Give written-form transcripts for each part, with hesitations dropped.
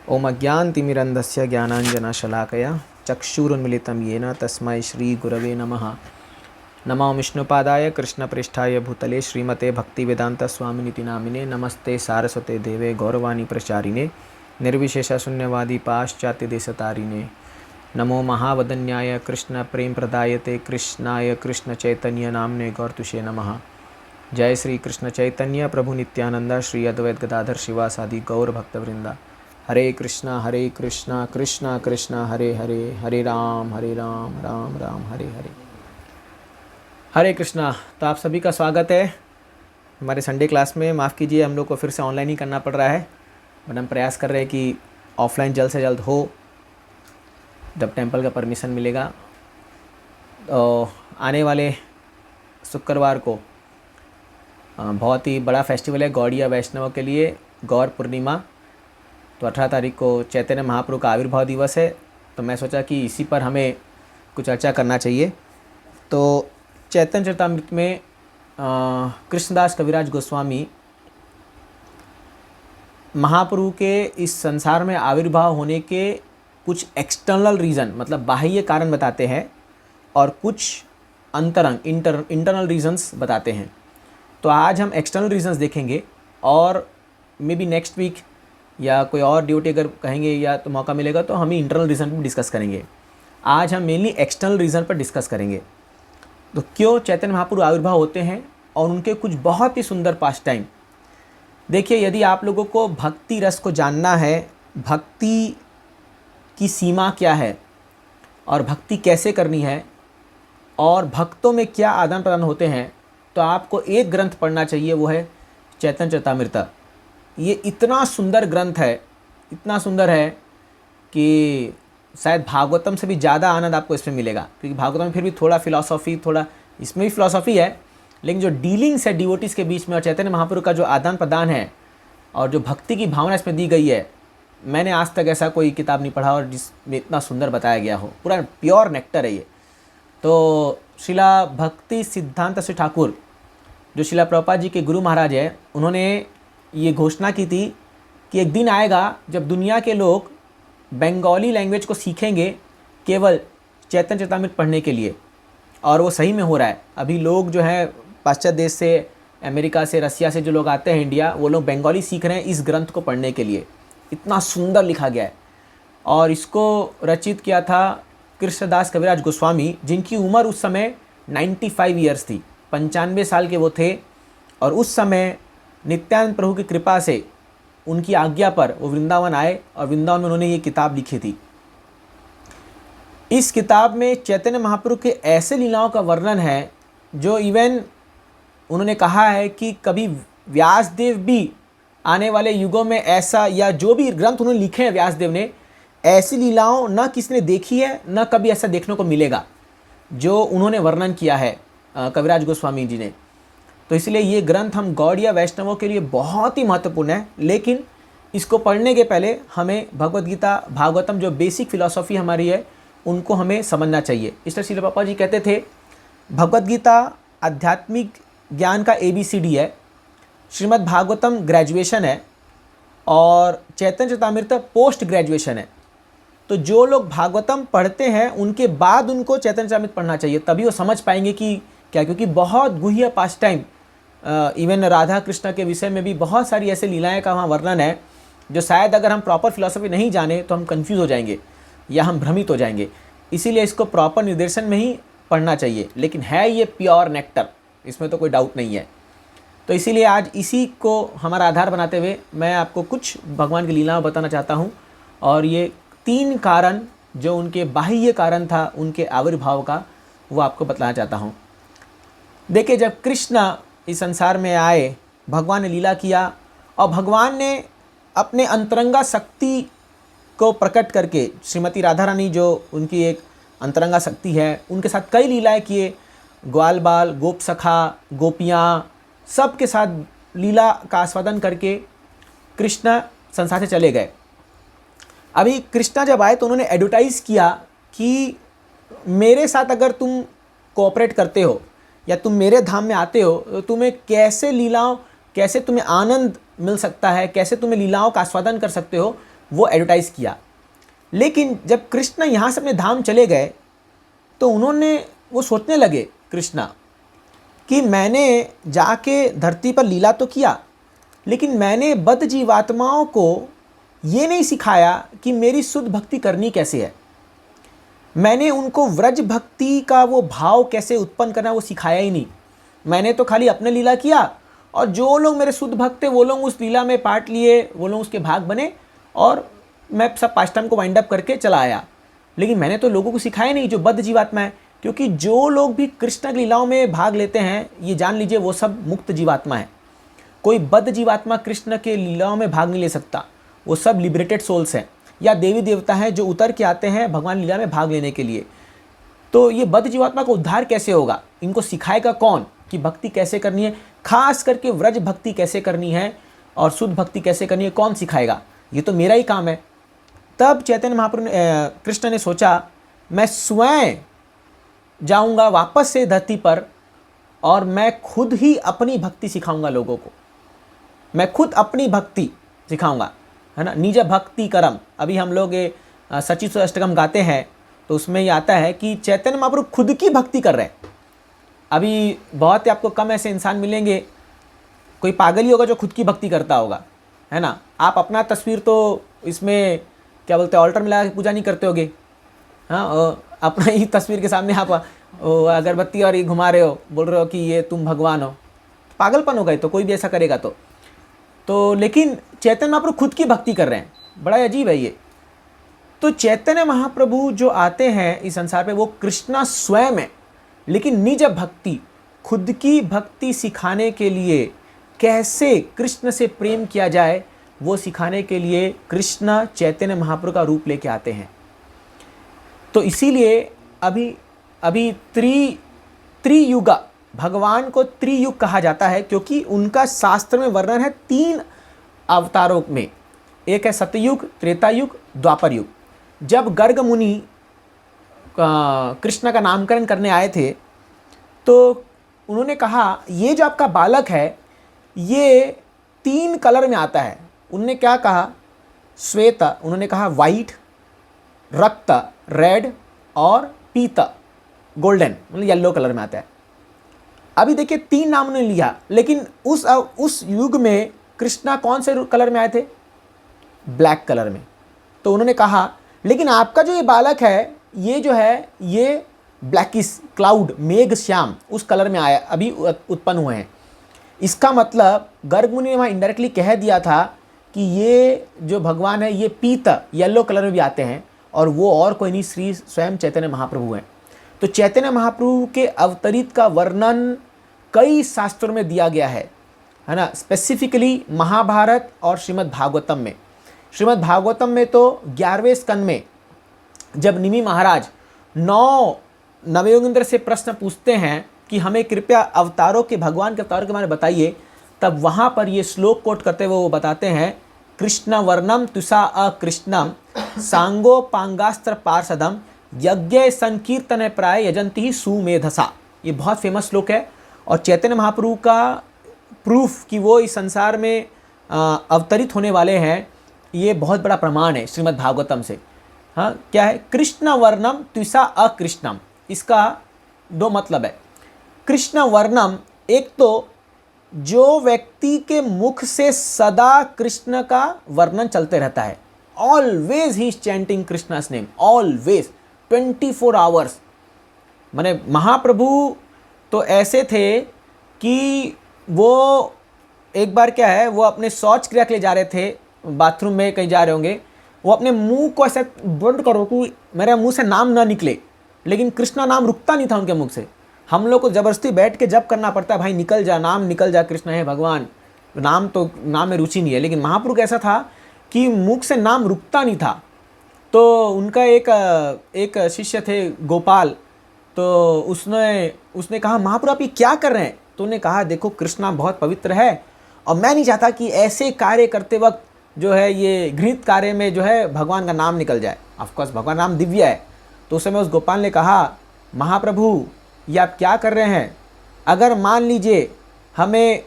ओम अज्ञानतिमिरन्धस्य ज्ञानाञ्जनशलाकया चक्षुरुन्मिलितं येन तस्मै श्रीगुरवे नमः। नमो विष्णुपादाय कृष्णप्रेष्ठाय भूतले श्रीमते भक्तिवेदान्तस्वामिनिति नामिने। नमस्ते सारस्वते देवे गौरवाणी प्रचारिणे निर्विशेषशून्यवादी पाश्चात्यदेशतारिणे। नमो महावदन्याय कृष्णप्रेमप्रदायते कृष्णाय कृष्णचैतन्य नाम्ने गौरतुषे नमः। जय श्री कृष्ण चैतन्य प्रभु नित्यानंद श्री अद्वैत गदाधर शिवासादि गौर भक्तवृंदा। हरे कृष्णा कृष्णा कृष्णा हरे हरे, हरे राम राम राम हरे हरे। हरे कृष्णा। तो आप सभी का स्वागत है हमारे संडे क्लास में। माफ़ कीजिए, हम लोग को फिर से ऑनलाइन ही करना पड़ रहा है, बट हम प्रयास कर रहे हैं कि ऑफलाइन जल्द से जल्द हो, जब टेंपल का परमिशन मिलेगा। तो आने वाले शुक्रवार को बहुत ही बड़ा फेस्टिवल है गौड़िया वैष्णव के लिए, गौर पूर्णिमा। तो 18 तारीख को चैतन्य महाप्रभु का आविर्भाव दिवस है। तो मैं सोचा कि इसी पर हमें कुछ चर्चा करना चाहिए। तो चैतन्य चरितामृत में कृष्णदास कविराज गोस्वामी महाप्रभु के इस संसार में आविर्भाव होने के कुछ एक्सटर्नल रीज़न, मतलब बाह्य कारण बताते हैं, और कुछ अंतरंग इंटरनल रीजंस बताते हैं। तो आज हम एक्सटर्नल रीजंस देखेंगे, और मे बी नेक्स्ट वीक या कोई और ड्यूटी अगर कहेंगे या तो मौका मिलेगा तो हम ही इंटरनल रीज़न पर डिस्कस करेंगे। आज हम मेनली एक्सटर्नल रीज़न पर डिस्कस करेंगे। तो क्यों चैतन्य महाप्रभु आविर्भाव होते हैं और उनके कुछ बहुत ही सुंदर पास्ट टाइम। देखिए, यदि आप लोगों को भक्ति रस को जानना है, भक्ति की सीमा क्या है और भक्ति कैसे करनी है और भक्तों में क्या आदान प्रदान होते हैं, तो आपको एक ग्रंथ पढ़ना चाहिए, वो है चैतन्य चरितामृत। ये इतना सुंदर ग्रंथ है, इतना सुंदर है कि शायद भागवतम से भी ज़्यादा आनंद आपको इसमें मिलेगा, क्योंकि भागवतम में फिर भी थोड़ा फिलॉसफी, थोड़ा इसमें भी फिलॉसफी है, लेकिन जो डीलिंग्स है डिवोटीज़ के बीच में और चैतन्य महाप्रभु का जो आदान प्रदान है और जो भक्ति की भावना इसमें दी गई है, मैंने आज तक ऐसा कोई किताब नहीं पढ़ा और जिसमें इतना सुंदर बताया गया हो। पूरा प्योर नेक्टर है ये। तो शिला भक्ति सिद्धांत श्री ठाकुर, जो शिला प्रभुपाद जी के गुरु महाराज है, उन्होंने ये घोषणा की थी कि एक दिन आएगा जब दुनिया के लोग बंगाली लैंग्वेज को सीखेंगे केवल चैतन्य चरितामृत पढ़ने के लिए। और वो सही में हो रहा है। अभी लोग जो है पाश्चात्य देश से, अमेरिका से, रसिया से जो लोग आते हैं इंडिया, वो लोग बंगाली सीख रहे हैं इस ग्रंथ को पढ़ने के लिए। इतना सुंदर लिखा गया है। और इसको रचित किया था कृष्णदास कविराज गोस्वामी, जिनकी उम्र उस समय 95 ईयर्स थी, 95 साल के वो थे। और उस समय नित्यानंद प्रभु की कृपा से, उनकी आज्ञा पर वो वृंदावन आए और वृंदावन में उन्होंने ये किताब लिखी थी। इस किताब में चैतन्य महाप्रभु के ऐसे लीलाओं का वर्णन है जो इवन उन्होंने कहा है कि कभी व्यासदेव भी आने वाले युगों में ऐसा, या जो भी ग्रंथ उन्होंने लिखे हैं व्यासदेव ने, ऐसी लीलाओं न किसी ने देखी है, न कभी ऐसा देखने को मिलेगा जो उन्होंने वर्णन किया है कविराज गोस्वामी जी ने। तो इसलिए ये ग्रंथ हम गौड़िया वैष्णवों के लिए बहुत ही महत्वपूर्ण है। लेकिन इसको पढ़ने के पहले हमें भगवद गीता, भागवतम, जो बेसिक फिलॉसफी हमारी है, उनको हमें समझना चाहिए। इसलिए श्रील पापा जी कहते थे, भगवद गीता आध्यात्मिक ज्ञान का ABCD है, श्रीमद् भागवतम ग्रेजुएशन है, और चैतन्य चरितामृत पोस्ट ग्रेजुएशन है। तो जो लोग भागवतम पढ़ते हैं उनके बाद उनको चैतन्य चरितामृत पढ़ना चाहिए, तभी वो समझ पाएंगे कि क्या, क्योंकि बहुत गुह्य past time, even Radha Krishna के विषय में भी बहुत सारी ऐसे लीलाएं का वहाँ वर्णन है जो शायद अगर हम प्रॉपर फिलॉसफी नहीं जाने तो हम कंफ्यूज हो जाएंगे या हम भ्रमित हो जाएंगे। इसीलिए इसको प्रॉपर निर्देशन में ही पढ़ना चाहिए। लेकिन है ये प्योर नेक्टर, इसमें तो कोई डाउट नहीं है। तो इसीलिए आज इसी को हमारा आधार बनाते हुए मैं आपको कुछ भगवान की लीलाएं बताना चाहता हूँ। और ये 3 कारण जो उनके बाह्य कारण था उनके आविर्भाव का, वो आपको बताना चाहता हूँ। देखिए, जब कृष्ण इस संसार में आए, भगवान ने लीला किया और भगवान ने अपने अंतरंगा शक्ति को प्रकट करके, श्रीमती राधा रानी जो उनकी एक अंतरंगा शक्ति है, उनके साथ कई लीलाएं किए। ग्वाल बाल, गोप सखा, गोपियाँ, सब के साथ लीला का आस्वादन करके कृष्ण संसार से चले गए। अभी कृष्ण जब आए तो उन्होंने एडवर्टाइज़ किया कि मेरे साथ अगर तुम कोऑपरेट करते हो या तुम मेरे धाम में आते हो तो तुम्हें कैसे लीलाओं, कैसे तुम्हें आनंद मिल सकता है, कैसे तुम्हें लीलाओं का आस्वादन कर सकते हो, वो एडवर्टाइज़ किया। लेकिन जब कृष्ण यहाँ से अपने धाम चले गए तो वो सोचने लगे कृष्णा कि मैंने जाके धरती पर लीला तो किया, लेकिन मैंने बद्ध जीवात्माओं को ये नहीं सिखाया कि मेरी शुद्ध भक्ति करनी कैसे है। मैंने उनको व्रज भक्ति का वो भाव कैसे उत्पन्न करना वो सिखाया ही नहीं। मैंने तो खाली अपने लीला किया और जो लोग मेरे शुद्ध भक्त थे वो लोग उस लीला में पार्ट लिए, वो लोग उसके भाग बने और मैं सब पास्टाइम को वाइंड अप करके चला आया। लेकिन मैंने तो लोगों को सिखाया नहीं जो बद्ध जीवात्मा है, क्योंकि जो लोग भी कृष्ण की लीलाओं में भाग लेते हैं ये जान लीजिए वो सब मुक्त जीवात्मा है। कोई बद्ध जीवात्मा कृष्ण के लीलाओं में भाग नहीं ले सकता। वो सब लिबरेटेड सोल्स हैं या देवी देवता हैं जो उतर के आते हैं भगवान लीला में भाग लेने के लिए। तो ये बद्ध जीवात्मा का उद्धार कैसे होगा? इनको सिखाएगा कौन कि भक्ति कैसे करनी है, खास करके व्रज भक्ति कैसे करनी है और शुद्ध भक्ति कैसे करनी है, कौन सिखाएगा? ये तो मेरा ही काम है। तब चैतन्य महाप्रभु कृष्ण ने सोचा मैं स्वयं जाऊंगा वापस से धरती पर और मैं खुद ही अपनी भक्ति सिखाऊंगा लोगों को। मैं खुद अपनी भक्ति सिखाऊंगा, है ना। निज भक्ति करम, अभी हम लोग ये सचिव अष्टकम गाते हैं तो उसमें ये आता है कि चैतन्य महाप्रभु खुद की भक्ति कर रहे हैं। अभी बहुत ही आपको कम ऐसे इंसान मिलेंगे, कोई पागल ही होगा जो खुद की भक्ति करता होगा, है ना। आप अपना तस्वीर तो इसमें क्या बोलते हैं ऑल्टर में लगा के पूजा नहीं करते होगे, हाँ। अपना ही तस्वीर के सामने आप अगरबत्ती और ये घुमा रहे हो, बोल रहे हो कि ये तुम भगवान हो, पागलपन हो गए। तो कोई भी ऐसा करेगा तो लेकिन चैतन्य महाप्रभु खुद की भक्ति कर रहे हैं, बड़ा अजीब है ये। तो चैतन्य महाप्रभु जो आते हैं इस संसार पे वो कृष्णा स्वयं है, लेकिन निज भक्ति, खुद की भक्ति सिखाने के लिए कैसे कृष्ण से प्रेम किया जाए वो सिखाने के लिए कृष्ण चैतन्य महाप्रभु का रूप लेके आते हैं। तो इसीलिए अभी त्रियुगा, भगवान को त्रियुग कहा जाता है क्योंकि उनका शास्त्र में वर्णन है 3 अवतारों में। एक है सतयुग, त्रेता युग, द्वापर युग। जब गर्ग मुनि कृष्ण का नामकरण करने आए थे तो उन्होंने कहा ये जो आपका बालक है ये 3 कलर में आता है। उन्होंने क्या कहा? श्वेत, उन्होंने कहा वाइट, रक्त रेड और पीता गोल्डन मतलब येलो कलर में आता है। अभी देखिए 3 नाम ने लिया, लेकिन उस युग में कृष्णा कौन से कलर में आए थे? ब्लैक कलर में। तो उन्होंने कहा लेकिन आपका जो ये बालक है ये जो है ये ब्लैकिश क्लाउड, मेघ श्याम उस कलर में आया अभी उत्पन्न हुए हैं। इसका मतलब गर्ग मुनि ने वहाँ इनडायरेक्टली कह दिया था कि ये जो भगवान है ये पीता येलो कलर में भी आते हैं और वो और कोई नहीं श्री स्वयं चैतन्य महाप्रभु हैं। तो चैतन्य महाप्रभु के अवतरित का वर्णन कई शास्त्रों में दिया गया है ना। स्पेसिफिकली महाभारत और श्रीमद् भागवतम में। श्रीमद् भागवतम में तो 11वें स्कंद में जब निमि महाराज 9 नवयोगेंद्र से प्रश्न पूछते हैं कि हमें कृपया अवतारों के भगवान के अवतारों के बारे में बताइए, तब वहाँ पर ये श्लोक कोट करते हुए वो बताते हैं कृष्ण वर्णम तुषा अकृष्णम सांगो पांगास्त्र पार्षदम यज्ञ संकीर्तन प्राय यजंती ही सुमेधसा। ये बहुत फेमस श्लोक है और चैतन्य महाप्रभु का प्रूफ कि वो इस संसार में अवतरित होने वाले हैं ये बहुत बड़ा प्रमाण है श्रीमद् भागवतम से। हाँ, क्या है? कृष्ण वर्णम तुषा अकृष्णम, इसका 2 मतलब है। कृष्ण वर्णम, एक तो जो व्यक्ति के मुख से सदा कृष्ण का वर्णन चलते रहता है, always he is chanting Krishna's name, always 24 hours. माने महाप्रभु तो ऐसे थे कि वो एक बार क्या है वो अपने शौच क्रिया के लिए जा रहे थे, बाथरूम में कहीं जा रहे होंगे, वो अपने मुंह को ऐसे बंद करो कि मेरे मुंह से नाम ना निकले, लेकिन कृष्णा नाम रुकता नहीं था उनके मुख से। हम लोग को ज़बरदस्ती बैठ के जब करना पड़ता है, भाई निकल जा, नाम निकल जा, कृष्ण है भगवान, नाम में रुचि नहीं है। लेकिन महाप्रभु का ऐसा था कि मुख से नाम रुकता नहीं था। तो उनका एक शिष्य थे गोपाल, तो उसने कहा महाप्रभु आप ये क्या कर रहे हैं? तो उन्होंने कहा देखो कृष्णा बहुत पवित्र है और मैं नहीं चाहता कि ऐसे कार्य करते वक्त जो है ये घृणित कार्य में जो है भगवान का नाम निकल जाए। ऑफकोर्स भगवान नाम दिव्य है। तो उस समय उस गोपाल ने कहा महाप्रभु ये आप क्या कर रहे हैं? अगर मान लीजिए हमें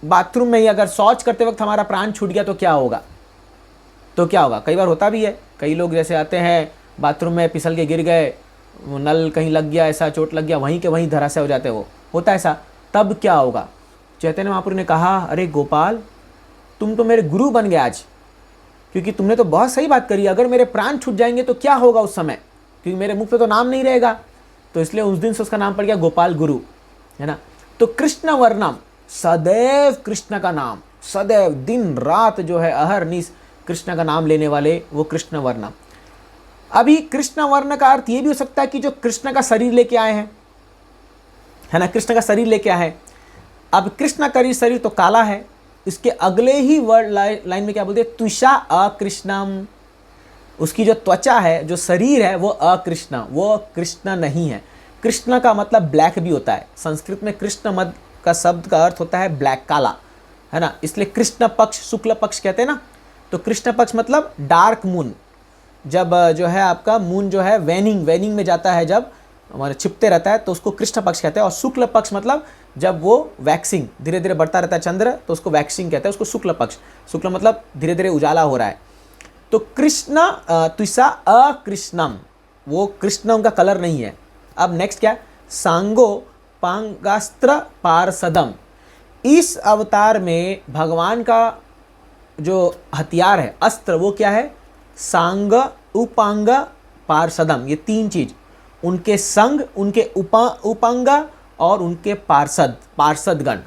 बाथरूम में ही अगर शौच करते वक्त हमारा प्राण छूट गया तो क्या होगा? तो क्या होगा, कई बार होता भी है, कई लोग जैसे आते हैं बाथरूम में फिसल के गिर गए, वो नल कहीं लग गया, ऐसा चोट लग गया, वहीं के वहीं धराशायी हो जाते हैं, वो होता है ऐसा, तब क्या होगा। चैतन्य महाप्रभु ने कहा, अरे गोपाल, तुम तो मेरे गुरु बन गए आज, क्योंकि तुमने तो बहुत सही बात करी, अगर मेरे प्राण छूट जाएंगे तो क्या होगा उस समय, क्योंकि मेरे मुख पे तो नाम नहीं रहेगा। तो इसलिए उस दिन से उसका नाम पड़ गया गोपाल गुरु, है ना। तो कृष्ण वर्णम, सदैव कृष्ण का नाम, सदैव दिन रात जो है अहरनिश कृष्ण का नाम लेने वाले, वो कृष्ण वर्णम। अभी कृष्ण वर्ण का अर्थ ये भी हो सकता है कि जो कृष्ण का शरीर लेके आए हैं, है ना, कृष्ण का शरीर लेके आए हैं। अब कृष्ण का शरीर तो काला है, इसके अगले ही वर्ड लाइन में क्या बोलते हैं, त्विषा अकृष्णम, उसकी जो त्वचा है, जो शरीर है, वो अकृष्ण, वो कृष्ण नहीं है। कृष्ण का मतलब ब्लैक भी होता है, संस्कृत में कृष्ण मद का शब्द का अर्थ होता है ब्लैक, काला, है ना, इसलिए कृष्ण पक्ष, शुक्ल पक्ष कहते हैं ना। तो कृष्ण पक्ष मतलब डार्क मून, जब जो है आपका मून जो है वेनिंग में जाता है, जब हमारे छिपते रहता है, तो उसको कृष्ण पक्ष कहते हैं। और शुक्ल पक्ष मतलब जब वो वैक्सिंग धीरे धीरे बढ़ता रहता है चंद्र, तो उसको वैक्सिंग कहते हैं, उसको शुक्ल पक्ष, शुक्ल मतलब धीरे धीरे उजाला हो रहा है। तो कृष्ण त्विषा अकृष्णम, वो कृष्ण उनका कलर नहीं है। अब नेक्स्ट क्या, सांगो पांगास्त्र पार्षदम, इस अवतार में भगवान का जो हथियार है, अस्त्र, वो क्या है, सांग, उपांग, पार्षदम, ये तीन चीज, उनके संग, उनके उपांग और उनके पार्षदगण,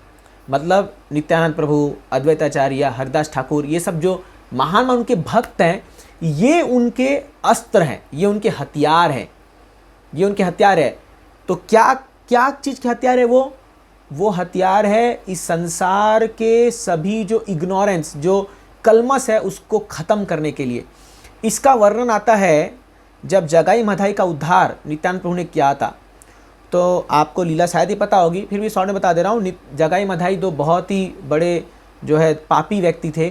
मतलब नित्यानंद प्रभु, अद्वैताचार्य, हरिदास ठाकुर, ये सब जो महान उनके भक्त हैं, ये उनके अस्त्र हैं, ये उनके हथियार हैं, ये उनके हथियार है। तो क्या क्या चीज़ के हथियार है वो हथियार है इस संसार के सभी जो इग्नोरेंस, जो कलमस है, उसको ख़त्म करने के लिए। इसका वर्णन आता है जब जगाई मधाई का उद्धार नित्यानंद प्रभु ने किया था। तो आपको लीला शायद ही पता होगी, फिर भी शॉर्ट में बता दे रहा हूँ। जगाई मधाई दो बहुत ही बड़े जो है पापी व्यक्ति थे।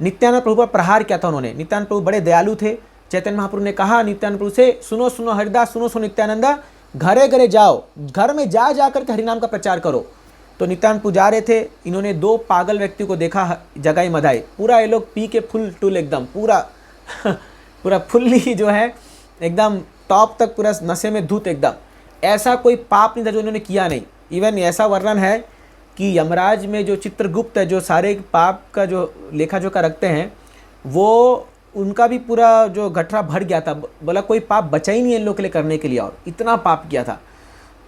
नित्यानंद प्रभु पर प्रहार किया था उन्होंने। नित्यानंद प्रभु बड़े दयालु थे। चैतन्य महाप्रभु ने कहा नित्यानंद प्रभु से, सुनो सुनो हरिदास, सुनो सुनो नित्यानंदा, घरे घरे जाओ, घर में जा जाकर के हरिनाम का प्रचार करो। तो नित्यानंद प्रभु जा रहे थे, इन्होंने दो पागल व्यक्ति को देखा, जगाई मधाई, पूरा ये लोग पी के फुल टूल एकदम पूरा पूरा फुल्ली जो है एकदम टॉप तक पूरा नशे में धूत एकदम। ऐसा कोई पाप नहीं था जो इन्होंने किया नहीं। इवन ऐसा वर्णन है कि यमराज में जो चित्रगुप्त है, जो सारे पाप का जो लेखा जोखा रखते हैं, वो उनका भी पूरा जो गठरा भर गया था। बोला कोई पाप बचा ही नहीं है इन लोगों के लिए करने के लिए, और इतना पाप किया था।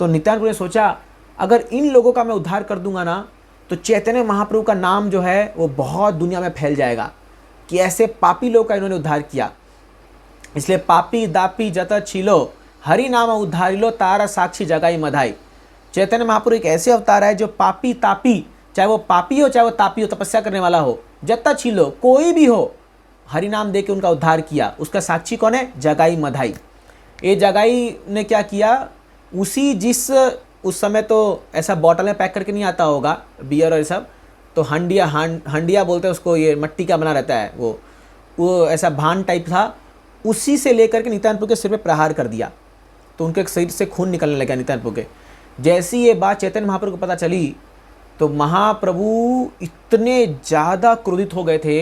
तो नित्यानंद प्रभु ने सोचा अगर इन लोगों का मैं उद्धार कर दूंगा ना, तो चैतन्य महाप्रभु का नाम जो है वो बहुत दुनिया में फैल जाएगा कि ऐसे पापी लोगों का इन्होंने उद्धार किया। इसलिए पापी दापी जत छिलो, हरि नाम उद्धारिलो, तारा साक्षी जगाई मधाई। चैतन्य महाप्रभु एक ऐसे अवतार है जो पापी तापी, चाहे वो पापी हो चाहे वो तापी हो, तपस्या करने वाला हो, जत्ता छिलो, कोई भी हो, हरि नाम दे के उनका उद्धार किया। उसका साक्षी कौन है, जगाई मधाई। ये जगाई ने क्या किया, उसी जिस उस समय तो ऐसा बॉटल में पैक करके नहीं आता होगा बियर और ये सब, तो हंडिया बोलते हैं उसको, ये मिट्टी का बना रहता है, वो ऐसा भान टाइप था, उसी से लेकर के नित्यानंद प्रभु के सिर पे प्रहार कर दिया। तो उनके शरीर से खून निकलने लगा नित्यानंद प्रभु के। जैसी ये बात चैतन्य महाप्रभु को पता चली, तो महाप्रभु इतने ज़्यादा क्रोधित हो गए थे।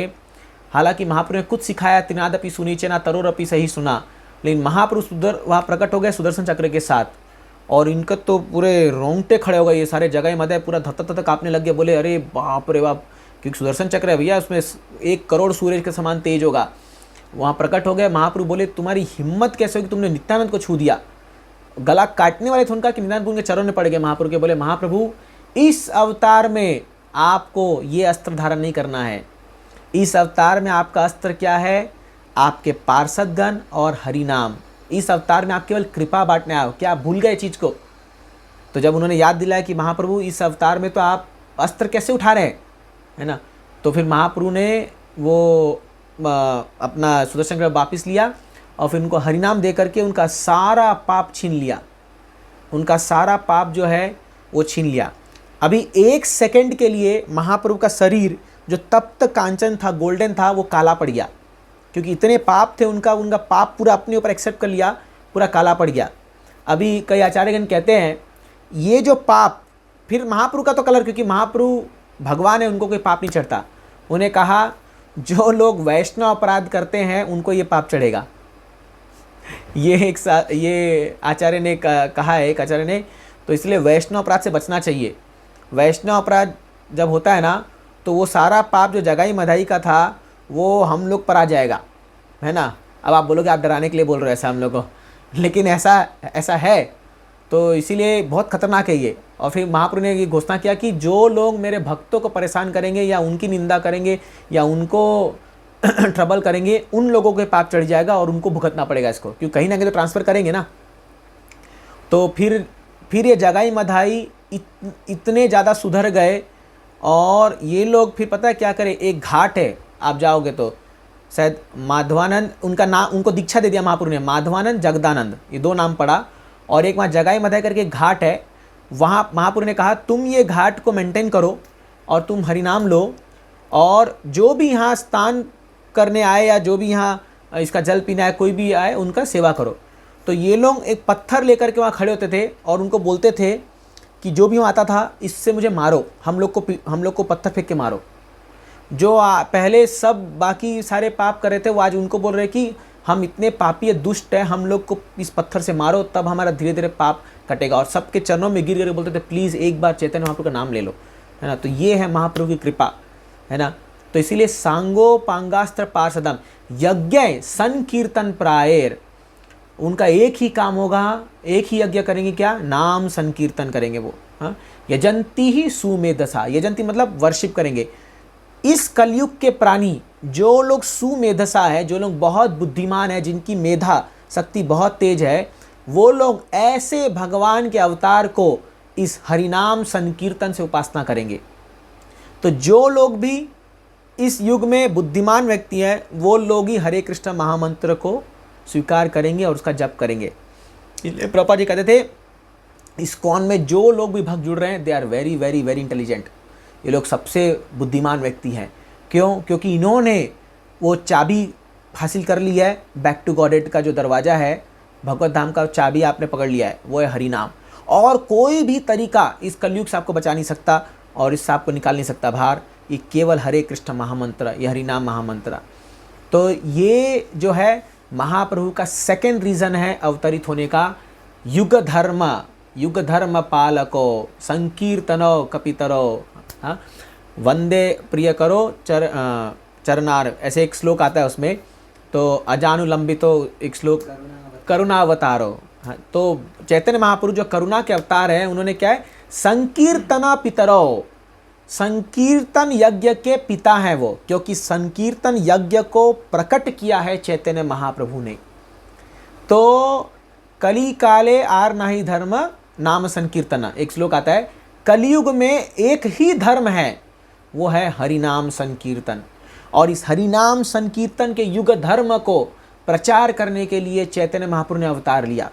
हालांकि महाप्रभु ने कुछ सिखाया, त्रिनादपि सुनीचे ना तरोरपि सही सुना, लेकिन महाप्रभु वहाँ प्रकट हो गए सुदर्शन चक्र के साथ, और इनका तो पूरे रोंगटे खड़े हो गए। ये सारे जगह मध्य पूरा धत्ता काँपने लग गए। बोले अरे बाप रे बाप, क्योंकि सुदर्शन चक्र है भैया, उसमें 1 करोड़ सूरज के समान तेज होगा। वहाँ प्रकट हो गए। महाप्रभु बोले तुम्हारी हिम्मत कैसे होगी, तुमने नित्यानंद को छू दिया। गला काटने वाले थे उनका कि नित्यानंद उनके चरणों में पड़ गए। महाप्रभु के बोले महाप्रभु इस अवतार में आपको ये अस्त्र धारण नहीं करना है। इस अवतार में आपका अस्त्र क्या है, आपके पार्षदगण और हरिनाम। इस अवतार में आप केवल कृपा बांटने आओ, क्या भूल गए चीज़ को। तो जब उन्होंने याद दिलाया कि महाप्रभु इस अवतार में तो आप अस्त्र कैसे उठा रहे हैं, है ना, तो फिर महाप्रभु ने वो अपना सुदर्शन चक्र वापिस लिया और फिर उनको हरिनाम दे करके उनका सारा पाप छीन लिया। उनका सारा पाप जो है वो छीन लिया। अभी 1 सेकंड के लिए महाप्रभु का शरीर जो तब तक कांचन था, गोल्डन था, वो काला पड़ गया, क्योंकि इतने पाप थे। उनका पाप पूरा अपने ऊपर एक्सेप्ट कर लिया, पूरा काला पड़ गया। अभी कई आचार्यगण कहते हैं ये जो पाप, फिर महाप्रभु का तो कलर, क्योंकि महाप्रभु भगवान है, उनको कोई पाप नहीं चढ़ता। उन्हें कहा जो लोग वैष्णव अपराध करते हैं उनको ये पाप चढ़ेगा। ये आचार्य ने कहा है, एक आचार्य ने। तो इसलिए वैष्णव अपराध से बचना चाहिए। वैष्णव अपराध जब होता है ना, तो वो सारा पाप जो जगाई मधाई का था वो हम लोग पर आ जाएगा, है ना। अब आप बोलोगे आप डराने के लिए बोल रहे हो ऐसा हम लोग को, लेकिन ऐसा है। तो इसीलिए बहुत खतरनाक है ये। और फिर महाप्रभु ने ये घोषणा किया कि जो लोग मेरे भक्तों को परेशान करेंगे या उनकी निंदा करेंगे या उनको ट्रबल करेंगे, उन लोगों के पाप चढ़ जाएगा और उनको भुगतना पड़ेगा इसको, क्योंकि कहीं ना कहीं तो ट्रांसफ़र करेंगे ना। तो फिर ये जगाई मधाई इतने ज़्यादा सुधर गए। और ये लोग फिर पता है क्या करें, एक घाट है, आप जाओगे तो शायद माधवानंद उनका नाम, उनको दीक्षा दे दिया महाप्रभु ने, माधवानंद जगदानंद, ये 2 नाम पड़ा। और एक वहाँ जगाई मधाई करके एक घाट है, वहाँ महाप्रभु ने कहा तुम ये घाट को मेंटेन करो और तुम हरिनाम लो, और जो भी यहाँ स्नान करने आए या जो भी यहाँ इसका जल पीने आए, कोई भी आए, उनका सेवा करो। तो ये लोग एक पत्थर लेकर के वहाँ खड़े होते थे और उनको बोलते थे कि जो भी वहाँ आता था इससे मुझे मारो, हम लोग को पत्थर फेंक के मारो। जो पहले सब बाकी सारे पाप कर रहे थे वो आज उनको बोल रहे कि हम इतने पापी दुष्ट हैं, हम लोग को इस पत्थर से मारो, तब हमारा धीरे धीरे पाप कटेगा। और सबके चरणों में गिर गिर बोलते थे प्लीज़ एक बार चैतन्य महाप्रभु का नाम ले लो, है ना। तो ये है महाप्रभु की कृपा, है ना। तो इसीलिए सांगो पांगास्त्र पार्षदम यज्ञ संकीर्तन प्रायर, उनका एक ही काम होगा, एक ही यज्ञ करेंगे, क्या नाम संकीर्तन करेंगे वो। हाँ, यजंती ही सुमेधसा, यजंती मतलब वर्शिप करेंगे। इस कलयुग के प्राणी जो लोग सुमेधसा है, जो लोग बहुत बुद्धिमान है, जिनकी मेधा शक्ति बहुत तेज है, वो लोग ऐसे भगवान के अवतार को इस हरिनाम संकीर्तन से उपासना करेंगे। तो जो लोग भी इस युग में बुद्धिमान व्यक्ति हैं, वो लोग ही हरे कृष्ण महामंत्र को स्वीकार करेंगे और उसका जप करेंगे। इसलिए प्रभुपाद जी कहते थे इस्कॉन में जो लोग भी भक्त जुड़ रहे हैं, they are very very very intelligent, ये लोग सबसे बुद्धिमान व्यक्ति हैं। क्यों? क्योंकि इन्होंने वो चाबी हासिल कर ली है, बैक टू गॉडेड का जो दरवाज़ा है, भगवत धाम का चाबी आपने पकड़ लिया है, वो है हरिनाम। और कोई भी तरीका इस कलयुग से आपको बचा नहीं सकता और इससे आपको निकाल नहीं सकता बाहर। ये केवल हरे कृष्ण महामंत्र, ये हरिनाम महामंत्र। तो ये जो है महाप्रभु का सेकंड रीज़न है अवतरित होने का, युग धर्म पालको संकीर्तनो कपितरो, हाँ, वंदे प्रिय करो चरनार, ऐसे एक श्लोक आता है उसमें। तो अजानुलंबितो एक श्लोक, करुणावतारो। हाँ, तो चैतन्य महाप्रभु जो करुणा के अवतार हैं, उन्होंने क्या है, संकीर्तना पितरो, संकीर्तन यज्ञ के पिता हैं वो, क्योंकि संकीर्तन यज्ञ को प्रकट किया है चैतन्य महाप्रभु ने। तो कली काले आर नाही धर्म नाम संकीर्तन, एक श्लोक आता है, कलयुग में एक ही धर्म है, वो है हरिनाम संकीर्तन। और इस हरिनाम संकीर्तन के युग धर्म को प्रचार करने के लिए चैतन्य महाप्रभु ने अवतार लिया।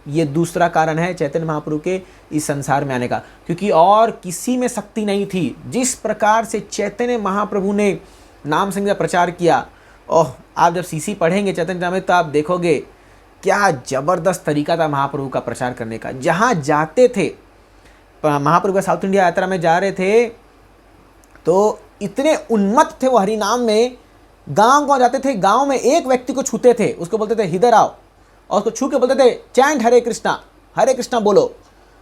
ये दूसरा कारण है चैतन्य महाप्रभु के इस संसार में आने का, क्योंकि और किसी में शक्ति नहीं थी। जिस प्रकार से चैतन्य महाप्रभु ने नाम संगीत का प्रचार किया, ओह, आप जब सीसी पढ़ेंगे चैतन्य में तो आप देखोगे क्या ज़बरदस्त तरीका था महाप्रभु का प्रचार करने का। जहाँ जाते थे, महाप्रभु का साउथ इंडिया यात्रा में जा रहे थे, तो इतने उन्मत्त थे वो हरिनाम में, गाँव जाते थे, गाँव में एक व्यक्ति को छूते थे, उसको बोलते थे इधर आओ, और उसको छू के बोलते थे चैंट हरे कृष्णा बोलो।